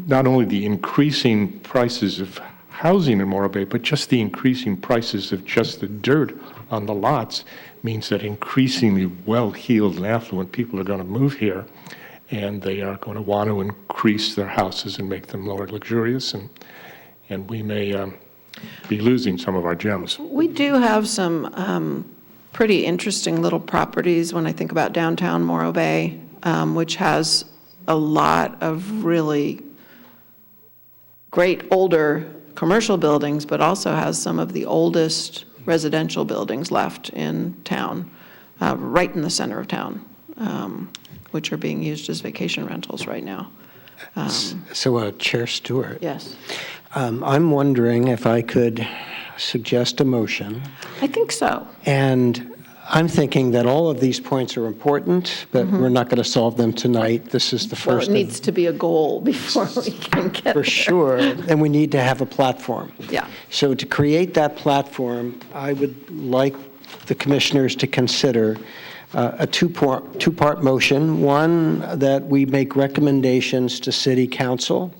not only the increasing prices of housing in Morro Bay, but just the increasing prices of just the dirt on the lots means that increasingly well-heeled and affluent people are going to move here, and they are going to want to increase their houses and make them more luxurious, and we may be losing some of our gems. We do have some pretty interesting little properties when I think about downtown Morro Bay, which has a lot of really great older commercial buildings, but also has some of the oldest residential buildings left in town, right in the center of town, which are being used as vacation rentals right now. So, Chair Stewart. Yes. I'm wondering if I could suggest a motion. I think so. And I'm thinking that all of these points are important, but we're not going to solve them tonight. This is the Well, first. it needs to be a goal before we can get For there. sure, and we need to have a platform. Yeah. So to create that platform, I would like the commissioners to consider a two-part motion. One, that we make recommendations to City Council,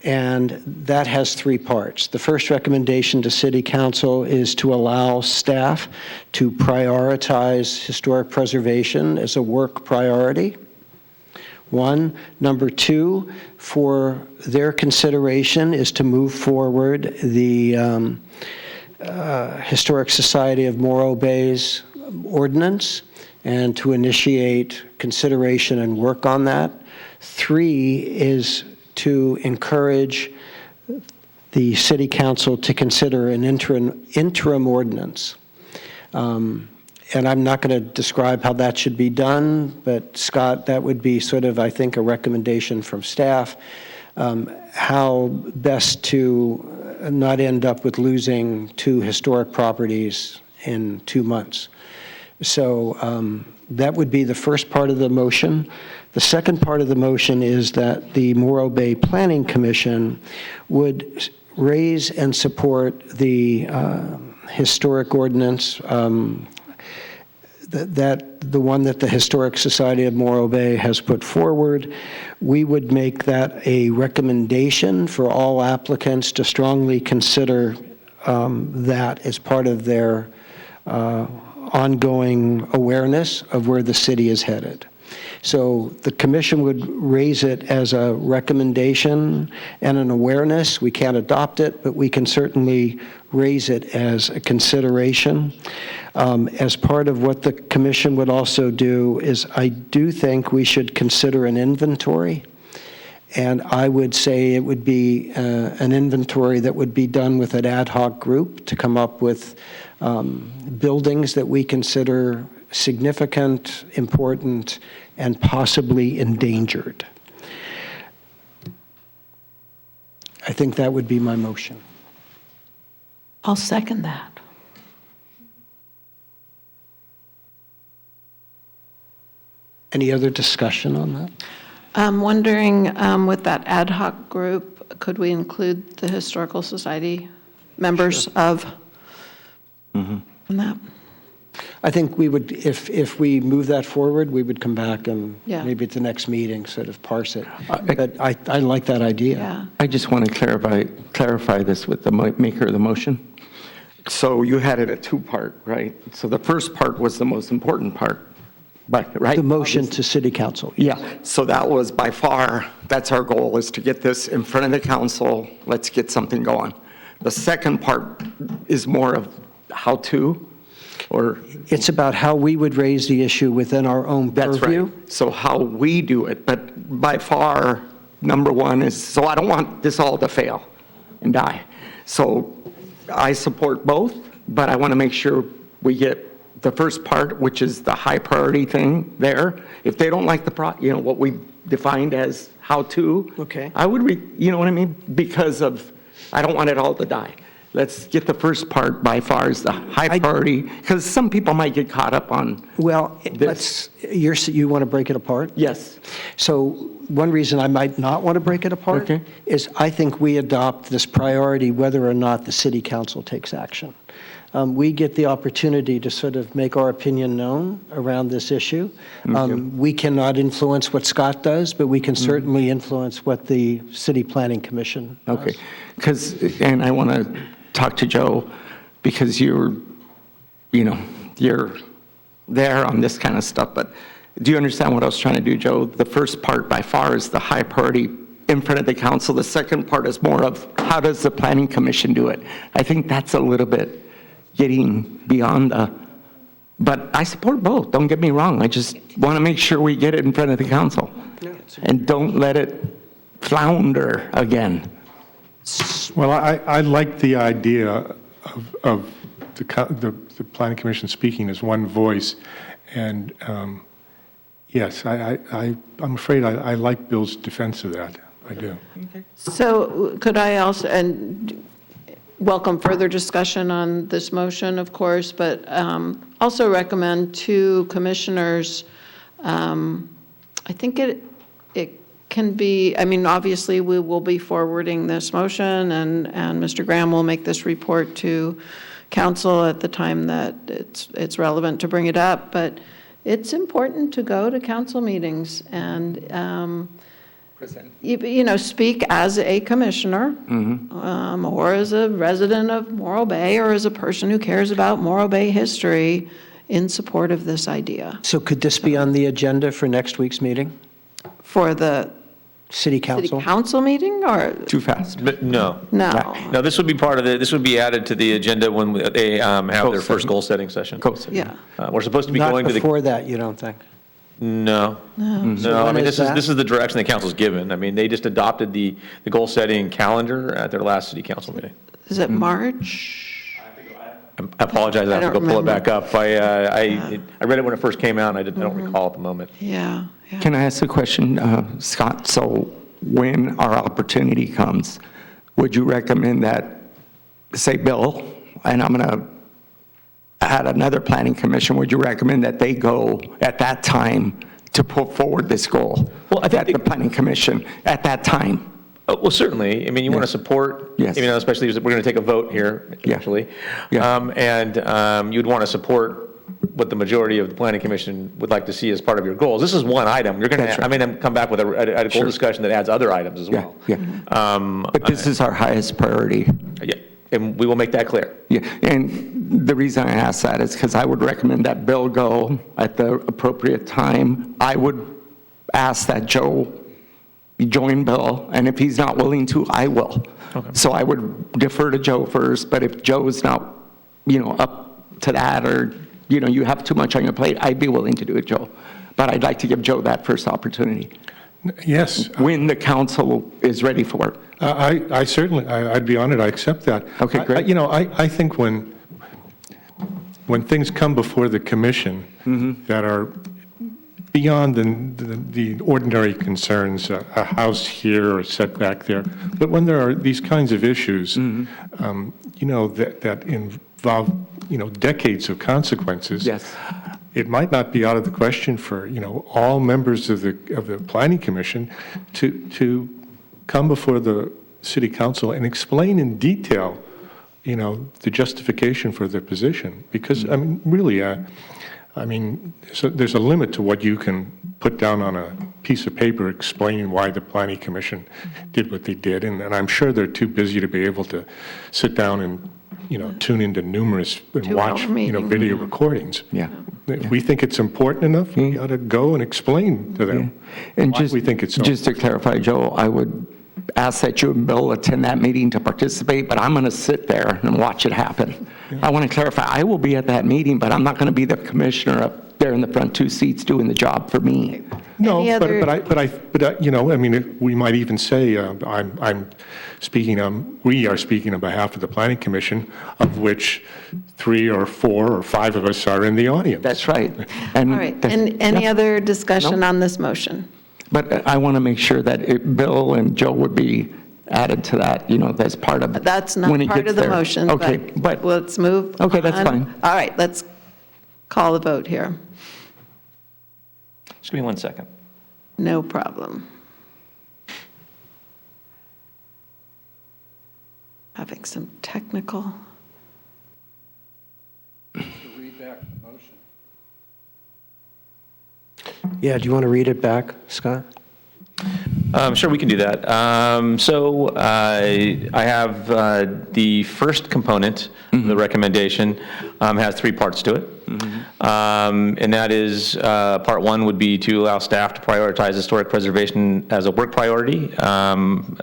and that has three parts. The first recommendation to City Council is to allow staff to prioritize historic preservation as a work priority. One. Number two, for their consideration is to move forward the Historic Society of Morro Bay's ordinance and to initiate consideration and work on that. Three is to encourage the City Council to consider an interim ordinance. And I'm not going to describe how that should be done, but Scott, that would be sort of, I think, a recommendation from staff, how best to not end up with losing 2 historic properties in 2 months. So that would be the first part of the motion. The second part of the motion is that the Morro Bay Planning Commission would raise and support the historic ordinance, the one that the Historic Society of Morro Bay has put forward. We would make that a recommendation for all applicants to strongly consider that as part of their ongoing awareness of where the city is headed. So the commission would raise it as a recommendation and an awareness. We can't adopt it, but we can certainly raise it as a consideration. As part of what the commission would also do is I do think we should consider an inventory. And I would say it would be an inventory that would be done with an ad hoc group to come up with buildings that we consider significant, important, and possibly endangered. I think that would be my motion. I'll second that. Any other discussion on that? I'm wondering, with that ad hoc group, could we include the Historical Society members of that? I think we would, if we move that forward, we would come back and Yeah. maybe at the next meeting sort of parse it. But I like that idea. Yeah. I just want to clarify this with the maker of the motion. So you had it a two-part, right? So the first part was the most important part, but, right? The motion to City Council. Yeah, so that was by far, that's our goal, is to get this in front of the council. Let's get something going. The second part is more of how to, or? It's about how we would raise the issue within our own That's purview. right. So how we do it, but by far, number one is, so I don't want this all to fail and die. So I support both, but I want to make sure we get the first part, which is the high priority thing there. If they don't like what we defined as how to. Okay. I would, you know what I mean? Because of, I don't want it all to die. Let's get the first part by far as the high priority, because some people might get caught up on. Well, you want to break it apart? Yes. So one reason I might not want to break it apart Okay. is I think we adopt this priority whether or not the City Council takes action. We get the opportunity to sort of make our opinion known around this issue. We cannot influence what Scott does, but we can certainly influence what the City Planning Commission does. Okay, and I want to talk to Joe, because you're there on this kind of stuff, but do you understand what I was trying to do, Joe? The first part by far is the high priority in front of the council. The second part is more of how does the Planning Commission do it? I think that's a little bit getting beyond but I support both, don't get me wrong. I just want to make sure we get it in front of the council and don't let it flounder again. Well, I like the idea of the Planning Commission speaking as one voice, and yes, I'm afraid I like Bill's defense of that. I do. So could I also, and welcome further discussion on this motion, of course, but also recommend to commissioners, I think it can be, I mean, obviously, we will be forwarding this motion, and Mr. Graham will make this report to council at the time that it's relevant to bring it up, but it's important to go to council meetings and, you know, speak as a commissioner, or as a resident of Morro Bay, or as a person who cares about Morro Bay history in support of this idea. So could this be on the agenda for next week's meeting? For the City Council? City Council meeting, or? Too fast. But no. No. No, this would be part of this would be added to the agenda when they have their first goal-setting session. Yeah. We're supposed to be Not going to the. before that, you don't think? No. No. No, I when mean, is this that? is the direction the council's given. I mean, they just adopted the goal-setting calendar at their last city council meeting. Is it March? I apologize, I have to don't go pull it remember. back up. I read it when it first came out, and I don't recall at the moment. Yeah. Yeah. Can I ask a question, Scott? So when our opportunity comes, would you recommend that, say, Bill, and I'm going to add another planning commission, would you recommend that they go at that time to put forward this goal? Well, I think at the planning commission at that time? Well, certainly. I mean, you want to support, Yes. you know, especially as we're going to take a vote here, actually. Yeah. And you'd want to support what the majority of the planning commission would like to see as part of your goals. This is one item. You're going That's to, right. I mean, come back with a goal discussion that adds other items as well. Yeah. But this is our highest priority. Yeah, and we will make that clear. Yeah, and the reason I ask that is because I would recommend that Bill go at the appropriate time. I would ask that Joe join Bill, and if he's not willing to, I will. Okay. So I would defer to Joe first, but if Joe is not, you know, up to that, or, you know, you have too much on your plate, I'd be willing to do it, Joe. But I'd like to give Joe that first opportunity. Yes. When the council is ready for it. I certainly, I'd be honored, I accept that. Okay, great. You know, I think when things come before the commission that are beyond the ordinary concerns, a house here or setback there, but when there are these kinds of issues, you know, that involve, you know, decades of consequences. Yes. It might not be out of the question for, you know, all members of the planning commission to come before the city council and explain in detail, you know, the justification for their position. Because, I mean, really, I mean, so there's a limit to what you can put down on a piece of paper explaining why the planning commission did what they did. And I'm sure they're too busy to be able to sit down and, you know, tune into numerous and watch, you know, video recordings. Yeah. If we think it's important enough, we ought to go and explain to them And why just, we think it's so. just to clarify, Joe, I would ask that you and Bill attend that meeting to participate, but I'm going to sit there and watch it happen. I want to clarify, I will be at that meeting, but I'm not going to be the commissioner up there in the front two seats doing the job for me. No, Any other- but you know, I mean, we might even say, I'm speaking, we are speaking on behalf of the planning commission, of which 3 or 4 or 5 of us are in the audience. That's right. And All right. And any other discussion on this motion? But I want to make sure that Bill and Joe would be added to that, you know, that's part of. That's not when it part gets of the there. motion, Okay, but let's move Okay, that's on. fine. All right, let's call the vote here. Just give me 1 second. No problem. Having some technical. Yeah, do you want to read it back, Scott? Sure, we can do that. So I have the first component of the recommendation has 3 parts to it. And that is, part 1 would be to allow staff to prioritize historic preservation as a work priority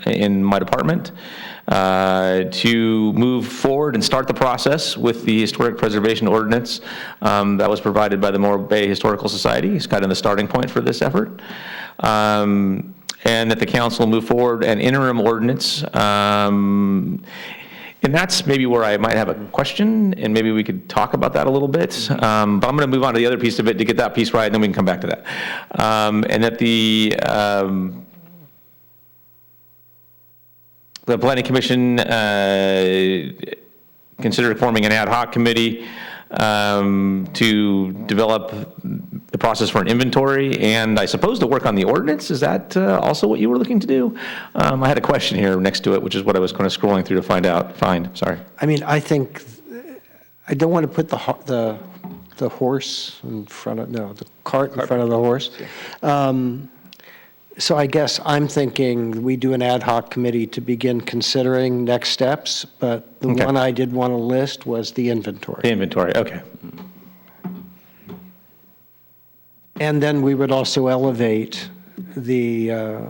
in my department, to move forward and start the process with the historic preservation ordinance that was provided by the Morro Bay Historical Society. It's kind of the starting point for this effort. and that the council move forward an interim ordinance. And that's maybe where I might have a question, and maybe we could talk about that a little bit. But I'm going to move on to the other piece of it to get that piece right, and then we can come back to that. And that the Planning Commission considered forming an ad hoc committee to develop the process for an inventory, and I suppose to work on the ordinance. Is that also what you were looking to do? I had a question here next to it, which is what I was kind of scrolling through to find. Sorry. I mean, I think, I don't want to put the horse in front of, no, the cart in front of the horse. So I guess I'm thinking we do an ad hoc committee to begin considering next steps, but the one I did want to list was the inventory. The inventory, okay. And then we would also elevate the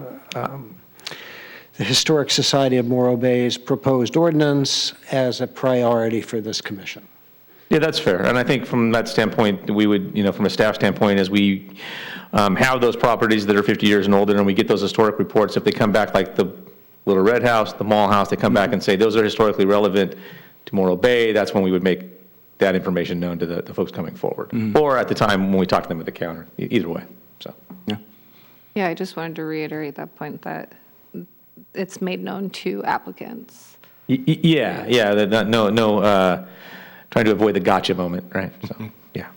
Historic Society of Morro Bay's proposed ordinance as a priority for this commission. Yeah, that's fair. And I think from that standpoint, we would, from a staff standpoint, as we have those properties that are 50 years and older, and we get those historic reports, if they come back like the Little Red House, the Mall House, they come back and say those are historically relevant to Morro Bay, that's when we would make that information known to the folks coming forward. Or at the time when we talk to them at the counter, either way, so. Yeah, I just wanted to reiterate that point that it's made known to applicants. Yeah, trying to avoid the gotcha moment, right? So, yeah.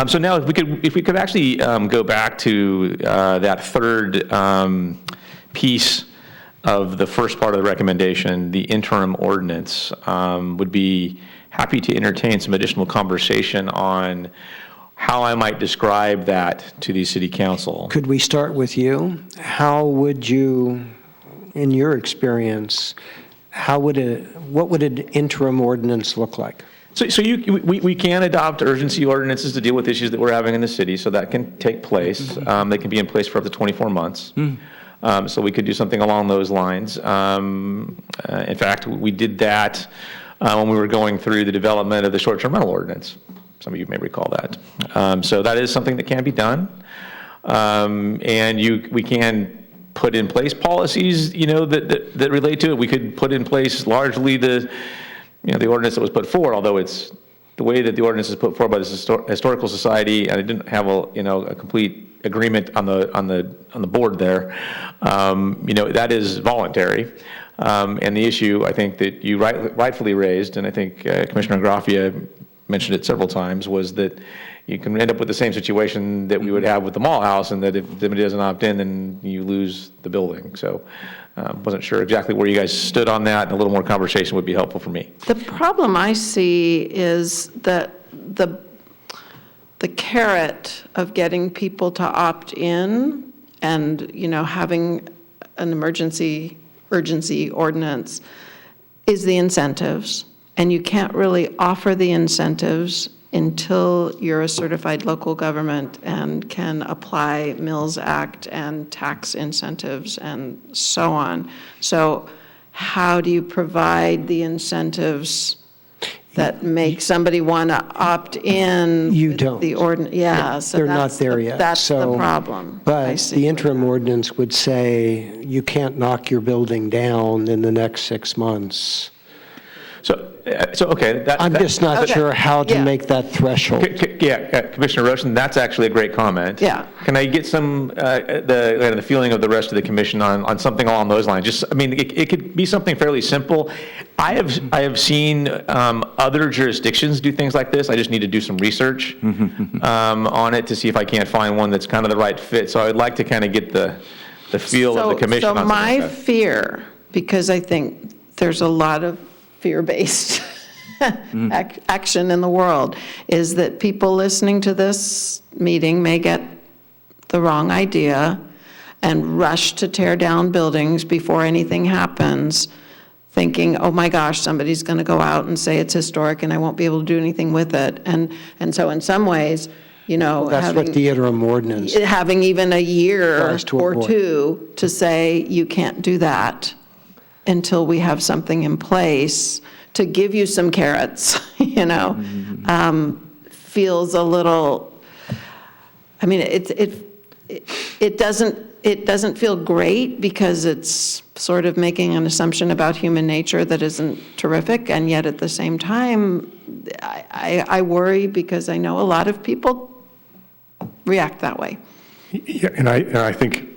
So now if we could actually go back to that third piece of the first part of the recommendation, the interim ordinance, would be happy to entertain some additional conversation on how I might describe that to the city council. Could we start with you? How would you, in your experience, what would an interim ordinance look like? So we can adopt urgency ordinances to deal with issues that we're having in the city, so that can take place. They can be in place for up to 24 months. So we could do something along those lines. In fact, we did that when we were going through the development of the short-term rental ordinance. Some of you may recall that. So that is something that can be done. And we can put in place policies, that relate to it. We could put in place largely the ordinance that was put forward, although it's the way that the ordinance is put forward by the Historical Society, and I didn't have a complete agreement on the board there. That is voluntary. And the issue, I think, that you rightfully raised, and I think Commissioner Graffia mentioned it several times, was that you can end up with the same situation that we would have with the Mall House, and that if somebody doesn't opt in, then you lose the building. So wasn't sure exactly where you guys stood on that, and a little more conversation would be helpful for me. The problem I see is that the carrot of getting people to opt in and, having an urgency ordinance is the incentives. And you can't really offer the incentives until you're a certified local government and can apply Mills Act and tax incentives and so on. So how do you provide the incentives that make somebody want to opt in? You don't. The ordinance, yeah. So they're not there yet. That's the problem. But the interim ordinance would say you can't knock your building down in the next 6 months. So okay. I'm just not sure how to make that threshold. Commissioner Roshan, that's actually a great comment. Yeah. Can I get some the feeling of the rest of the commission on something along those lines? It could be something fairly simple. I have seen other jurisdictions do things like this. I just need to do some research on it to see if I can't find one that's kind of the right fit. So I would like to kind of get the feel of the commission. So on my that. fear, because I think there's a lot of fear-based action in the world, is that people listening to this meeting may get the wrong idea and rush to tear down buildings before anything happens, thinking, oh my gosh, somebody's going to go out and say it's historic and I won't be able to do anything with it. And so in some ways, that's what the interim ordinance, having even a year or avoid. two to say you can't do that until we have something in place to give you some carrots, feels a little, it it doesn't feel great because it's sort of making an assumption about human nature that isn't terrific, and yet at the same time, I worry because I know a lot of people react that way. Yeah, and I think,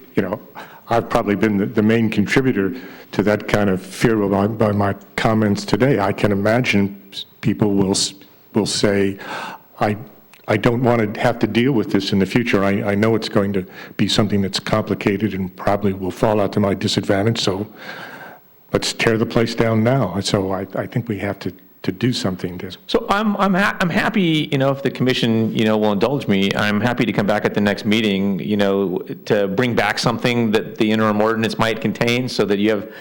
I've probably been the main contributor to that kind of fear by my comments today. I can imagine people will say, I don't want to have to deal with this in the future. I know it's going to be something that's complicated and probably will fall out to my disadvantage, so let's tear the place down now. So I think we have to do something to. So I'm happy, if the commission, will indulge me, I'm happy to come back at the next meeting, to bring back something that the interim ordinance might contain so that you have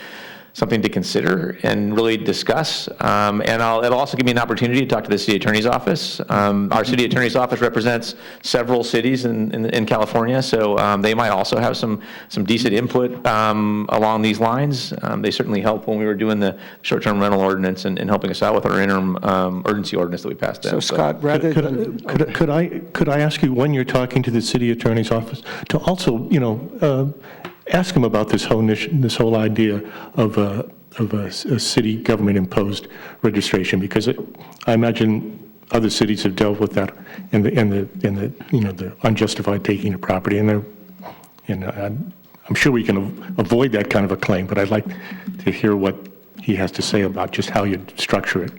something to consider and really discuss. And it'll also give me an opportunity to talk to the city attorney's office. Our city attorney's office represents several cities in California, so they might also have some decent input along these lines. They certainly helped when we were doing the short-term rental ordinance and helping us out with our interim urgency ordinance that we passed down. So Scott, rather than... Could I ask you, when you're talking to the city attorney's office, to also, ask them about this whole idea of a city government-imposed registration, because I imagine other cities have dealt with that and the unjustified taking of property, and I'm sure we can avoid that kind of a claim, but I'd like to hear what he has to say about just how you structure it.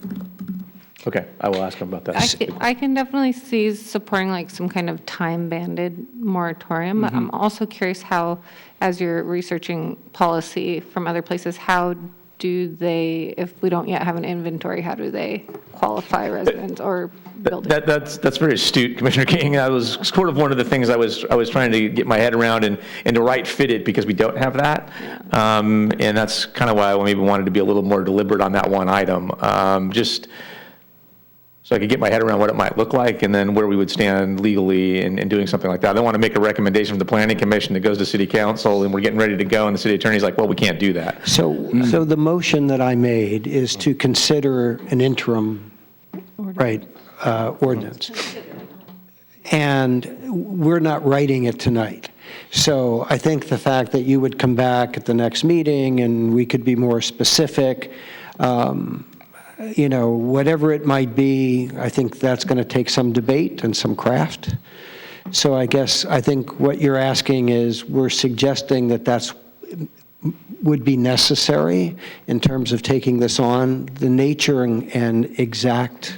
Okay, I will ask him about that. I can definitely see supporting like some kind of time-banded moratorium, but I'm also curious how, as you're researching policy from other places, how do they, if we don't yet have an inventory, how do they qualify residents or buildings? That's very astute, Commissioner King. I was sort of one of the things I was trying to get my head around and to right fit it, because we don't have that. Yeah. And that's kind of why I maybe wanted to be a little more deliberate on that one item. Just so I could get my head around what it might look like and then where we would stand legally in doing something like that. I don't want to make a recommendation from the Planning Commission that goes to City Council and we're getting ready to go and the city attorney's like, well, we can't do that. So the motion that I made is to consider an interim, ordinance. And we're not writing it tonight. So I think the fact that you would come back at the next meeting and we could be more specific, whatever it might be, I think that's going to take some debate and some craft. So I think what you're asking is, we're suggesting that would be necessary in terms of taking this on. The nature and exact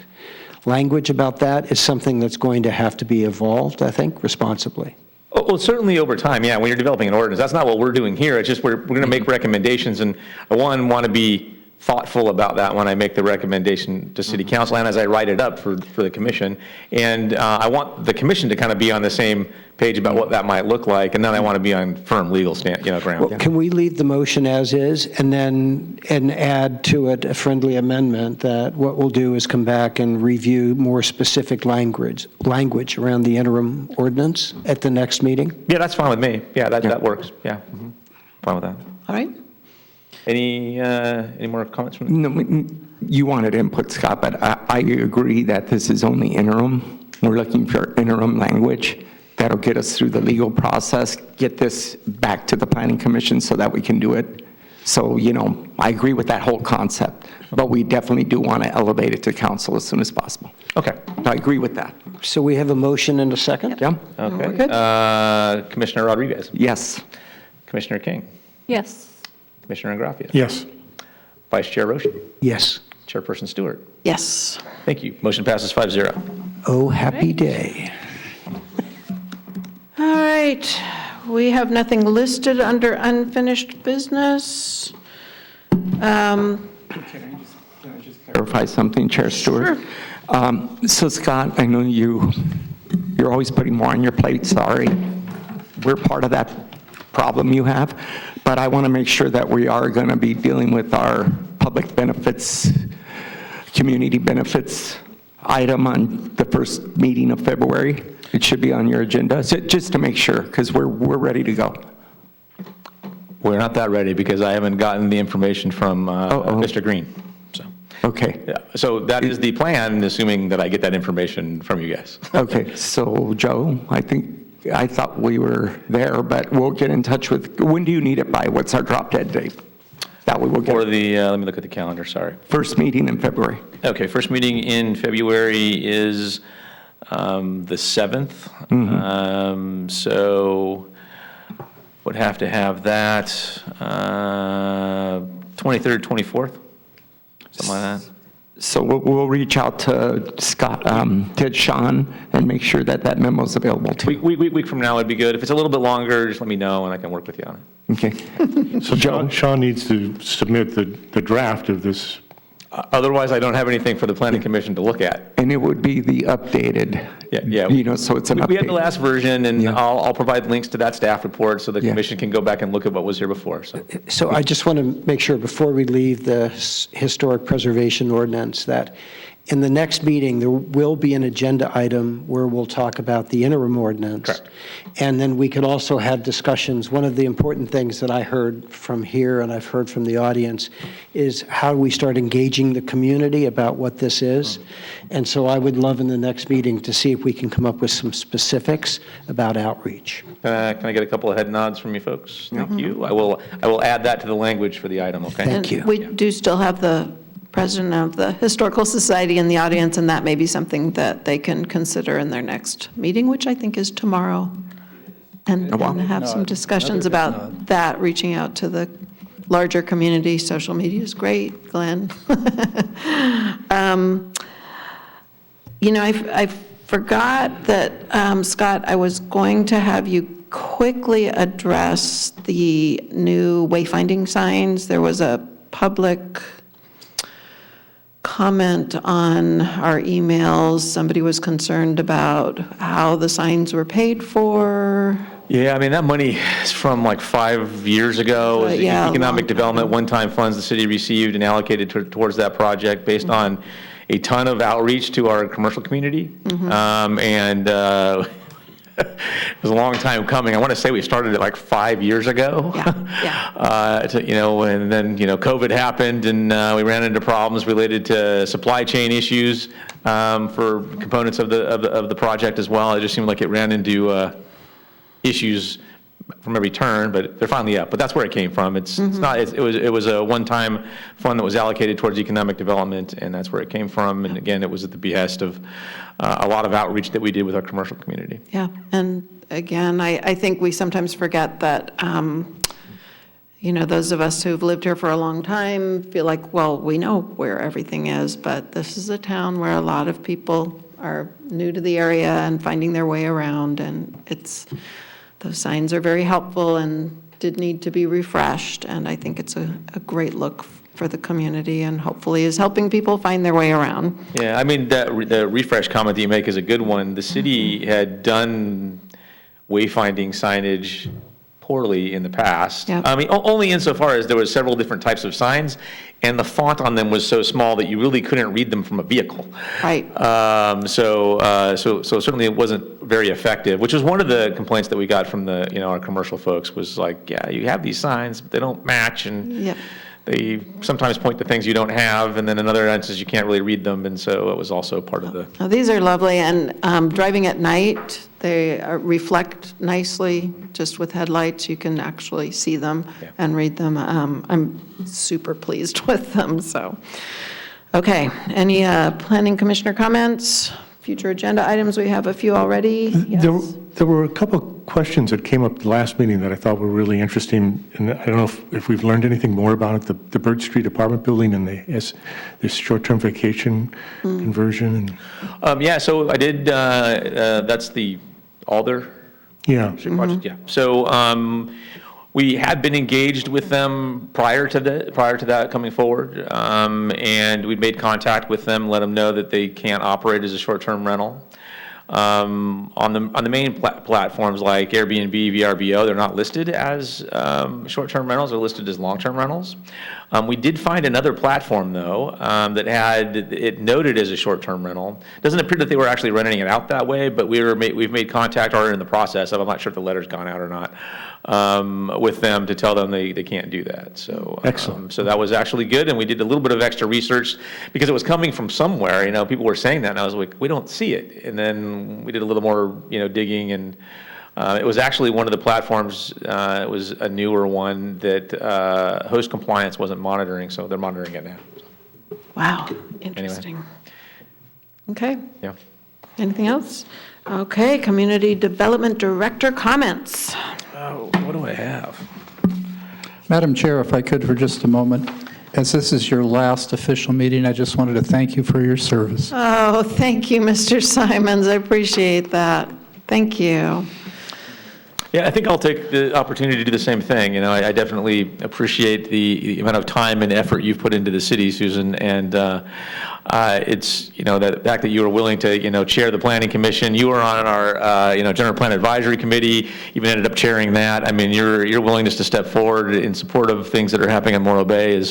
language about that is something that's going to have to be evolved, I think, responsibly. Well, certainly over time, yeah, when you're developing an ordinance, that's not what we're doing here. It's just we're going to make recommendations, and I want to be thoughtful about that when I make the recommendation to City Council and as I write it up for the commission. And I want the commission to kind of be on the same page about what that might look like, and then I want to be on firm legal ground. Well, can we leave the motion as is and add to it a friendly amendment that what we'll do is come back and review more specific language around the interim ordinance at the next meeting? Yeah, that's fine with me. Yeah, that works. Yeah, fine with that. All right. Any more comments from No, you wanted input, Scott, but I agree that this is only interim. We're looking for interim language that'll get us through the legal process, get this back to the Planning Commission so that we can do it. So, I agree with that whole concept, but we definitely do want to elevate it to council as soon as possible. Okay. I agree with that. So we have a motion and a second? Yeah. Okay. Commissioner Rodriguez. Yes. Commissioner King. Yes. Commissioner Ingraffia. Yes. Vice Chair Roche. Yes. Chairperson Stewart. Yes. Thank you. Motion passes 5-0. Oh, happy day. All right. We have nothing listed under unfinished business. Can I just clarify something, Chair Stewart? Sure. So Scott, I know you're always putting more on your plate, sorry. We're part of that problem you have, but I want to make sure that we are going to be dealing with our public benefits, community benefits item on the first meeting of February. It should be on your agenda, so just to make sure, because we're ready to go. We're not that ready because I haven't gotten the information from Mr. Green. So. Okay. Yeah, so that is the plan, assuming that I get that information from you guys. Okay, so Joe, I think I thought we were there, but we'll get in touch with, when do you need it by? What's our drop dead date? That we will get. For the, let me look at the calendar, sorry. First meeting in February. Okay, first meeting in February is the 7th. So would have to have that 23rd, 24th, something like that. So we'll reach out to Scott, to Sean, and make sure that that memo is available to you. Week from now would be good. If it's a little bit longer, just let me know and I can work with you on it. Okay. So Sean needs to submit the draft of this. Otherwise, I don't have anything for the planning commission to look at. And it would be the updated. Yeah. You know, so it's an update. We have the last version, and I'll provide links to that staff report so the commission can go back and look at what was here before. So I just want to make sure before we leave the historic preservation ordinance that in the next meeting, there will be an agenda item where we'll talk about the interim ordinance. Correct. And then we could also have discussions. One of the important things that I heard from here and I've heard from the audience is how we start engaging the community about what this is. And so I would love in the next meeting to see if we can come up with some specifics about outreach. Can I get a couple of head nods from you folks? Thank you. I will add that to the language for the item, okay? Thank you. We do still have the president of the Historical Society in the audience, and that may be something that they can consider in their next meeting, which I think is tomorrow, and have some discussions about that, reaching out to the larger community. Social media is great, Glenn. I forgot that, Scott, I was going to have you quickly address the new wayfinding signs. There was a public comment on our emails. Somebody was concerned about how the signs were paid for. Yeah, I mean, that money is from like 5 years ago. Yeah, Economic development, one-time funds the city received and allocated towards that project based on a ton of outreach to our commercial community. It was a long time coming. I want to say we started it like 5 years ago. And then, COVID happened and we ran into problems related to supply chain issues for components of the project as well. It just seemed like it ran into issues from every turn, but they're finally up. But that's where it came from. It's not. It was a one-time fund that was allocated towards economic development, and that's where it came from. And again, it was at the behest of a lot of outreach that we did with our commercial community. Yeah, and again, I think we sometimes forget that, those of us who've lived here for a long time feel like, well, we know where everything is, but this is a town where a lot of people are new to the area and finding their way around, and those signs are very helpful and did need to be refreshed, and I think it's a great look for the community and hopefully is helping people find their way around. Yeah, I mean, the refresh comment that you make is a good one. The city had done wayfinding signage poorly in the past. Yep. I mean, only insofar as there was several different types of signs, and the font on them was so small that you really couldn't read them from a vehicle. Right. So certainly it wasn't very effective, which was one of the complaints that we got from our commercial folks was like, yeah, you have these signs, but they don't match, and Yep. they sometimes point to things you don't have, and then in other instances you can't really read them, and so it was also part of the. Oh, these are lovely, and driving at night, they reflect nicely. Just with headlights, you can actually see them and read them. I'm super pleased with them, so. Okay, any planning commissioner comments? Future agenda items, we have a few already. Yes. There were a couple of questions that came up at the last meeting that I thought were really interesting, and I don't know if we've learned anything more about it, the Bird Street apartment building and the short-term vacation conversion. Yeah, so I did, that's the Alder Yeah. Street project, yeah. So we had been engaged with them prior to that coming forward, and we'd made contact with them, let them know that they can't operate as a short-term rental. On the main platforms like Airbnb, VRBO, they're not listed as short-term rentals, they're listed as long-term rentals. We did find another platform, though, that had it noted as a short-term rental. Doesn't appear that they were actually renting it out that way, but we've made contact, or in the process of, I'm not sure if the letter's gone out or not, with them to tell them they can't do that. So Excellent. So that was actually good, and we did a little bit of extra research because it was coming from somewhere. People were saying that, and I was like, we don't see it. And then we did a little more, digging, and It was actually one of the platforms, it was a newer one that host compliance wasn't monitoring, so they're monitoring it now. Wow, interesting. Okay. Yeah. Anything else? Okay, Community Development Director comments. Oh, what do I have? Madam Chair, if I could for just a moment, as this is your last official meeting, I just wanted to thank you for your service. Oh, thank you, Mr. Simons. I appreciate that. Thank you. Yeah, I think I'll take the opportunity to do the same thing. You know, I definitely appreciate the amount of time and effort you've put into the city, Susan, and it's, you know, the fact that you were willing to, you know, chair the Planning Commission. You were on our, you know, General Plan Advisory Committee, even ended up chairing that. I mean, your willingness to step forward in support of things that are happening in Morro Bay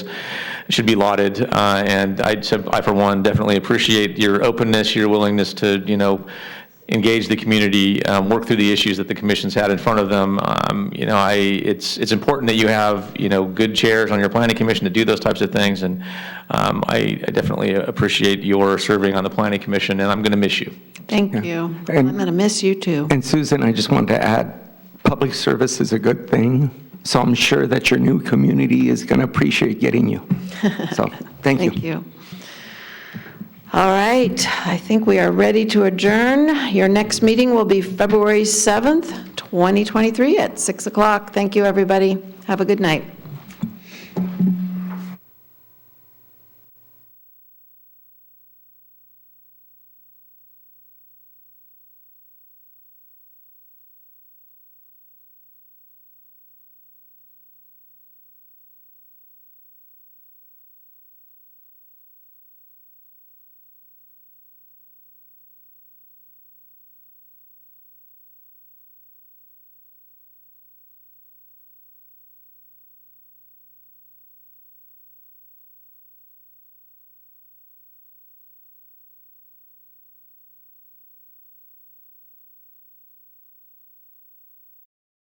should be lauded, and I, for one, definitely appreciate your openness, your willingness to, you know, engage the community, work through the issues that the commission's had in front of them. You know, it's important that you have, you know, good chairs on your planning commission to do those types of things, and I definitely appreciate your serving on the planning commission, and I'm going to miss you. Thank you. I'm going to miss you too. And Susan, I just wanted to add, public service is a good thing, so I'm sure that your new community is going to appreciate getting you. So, thank you. Thank you. All right, I think we are ready to adjourn. Your next meeting will be February 7th, 2023 at 6 o'clock. Thank you, everybody. Have a good night.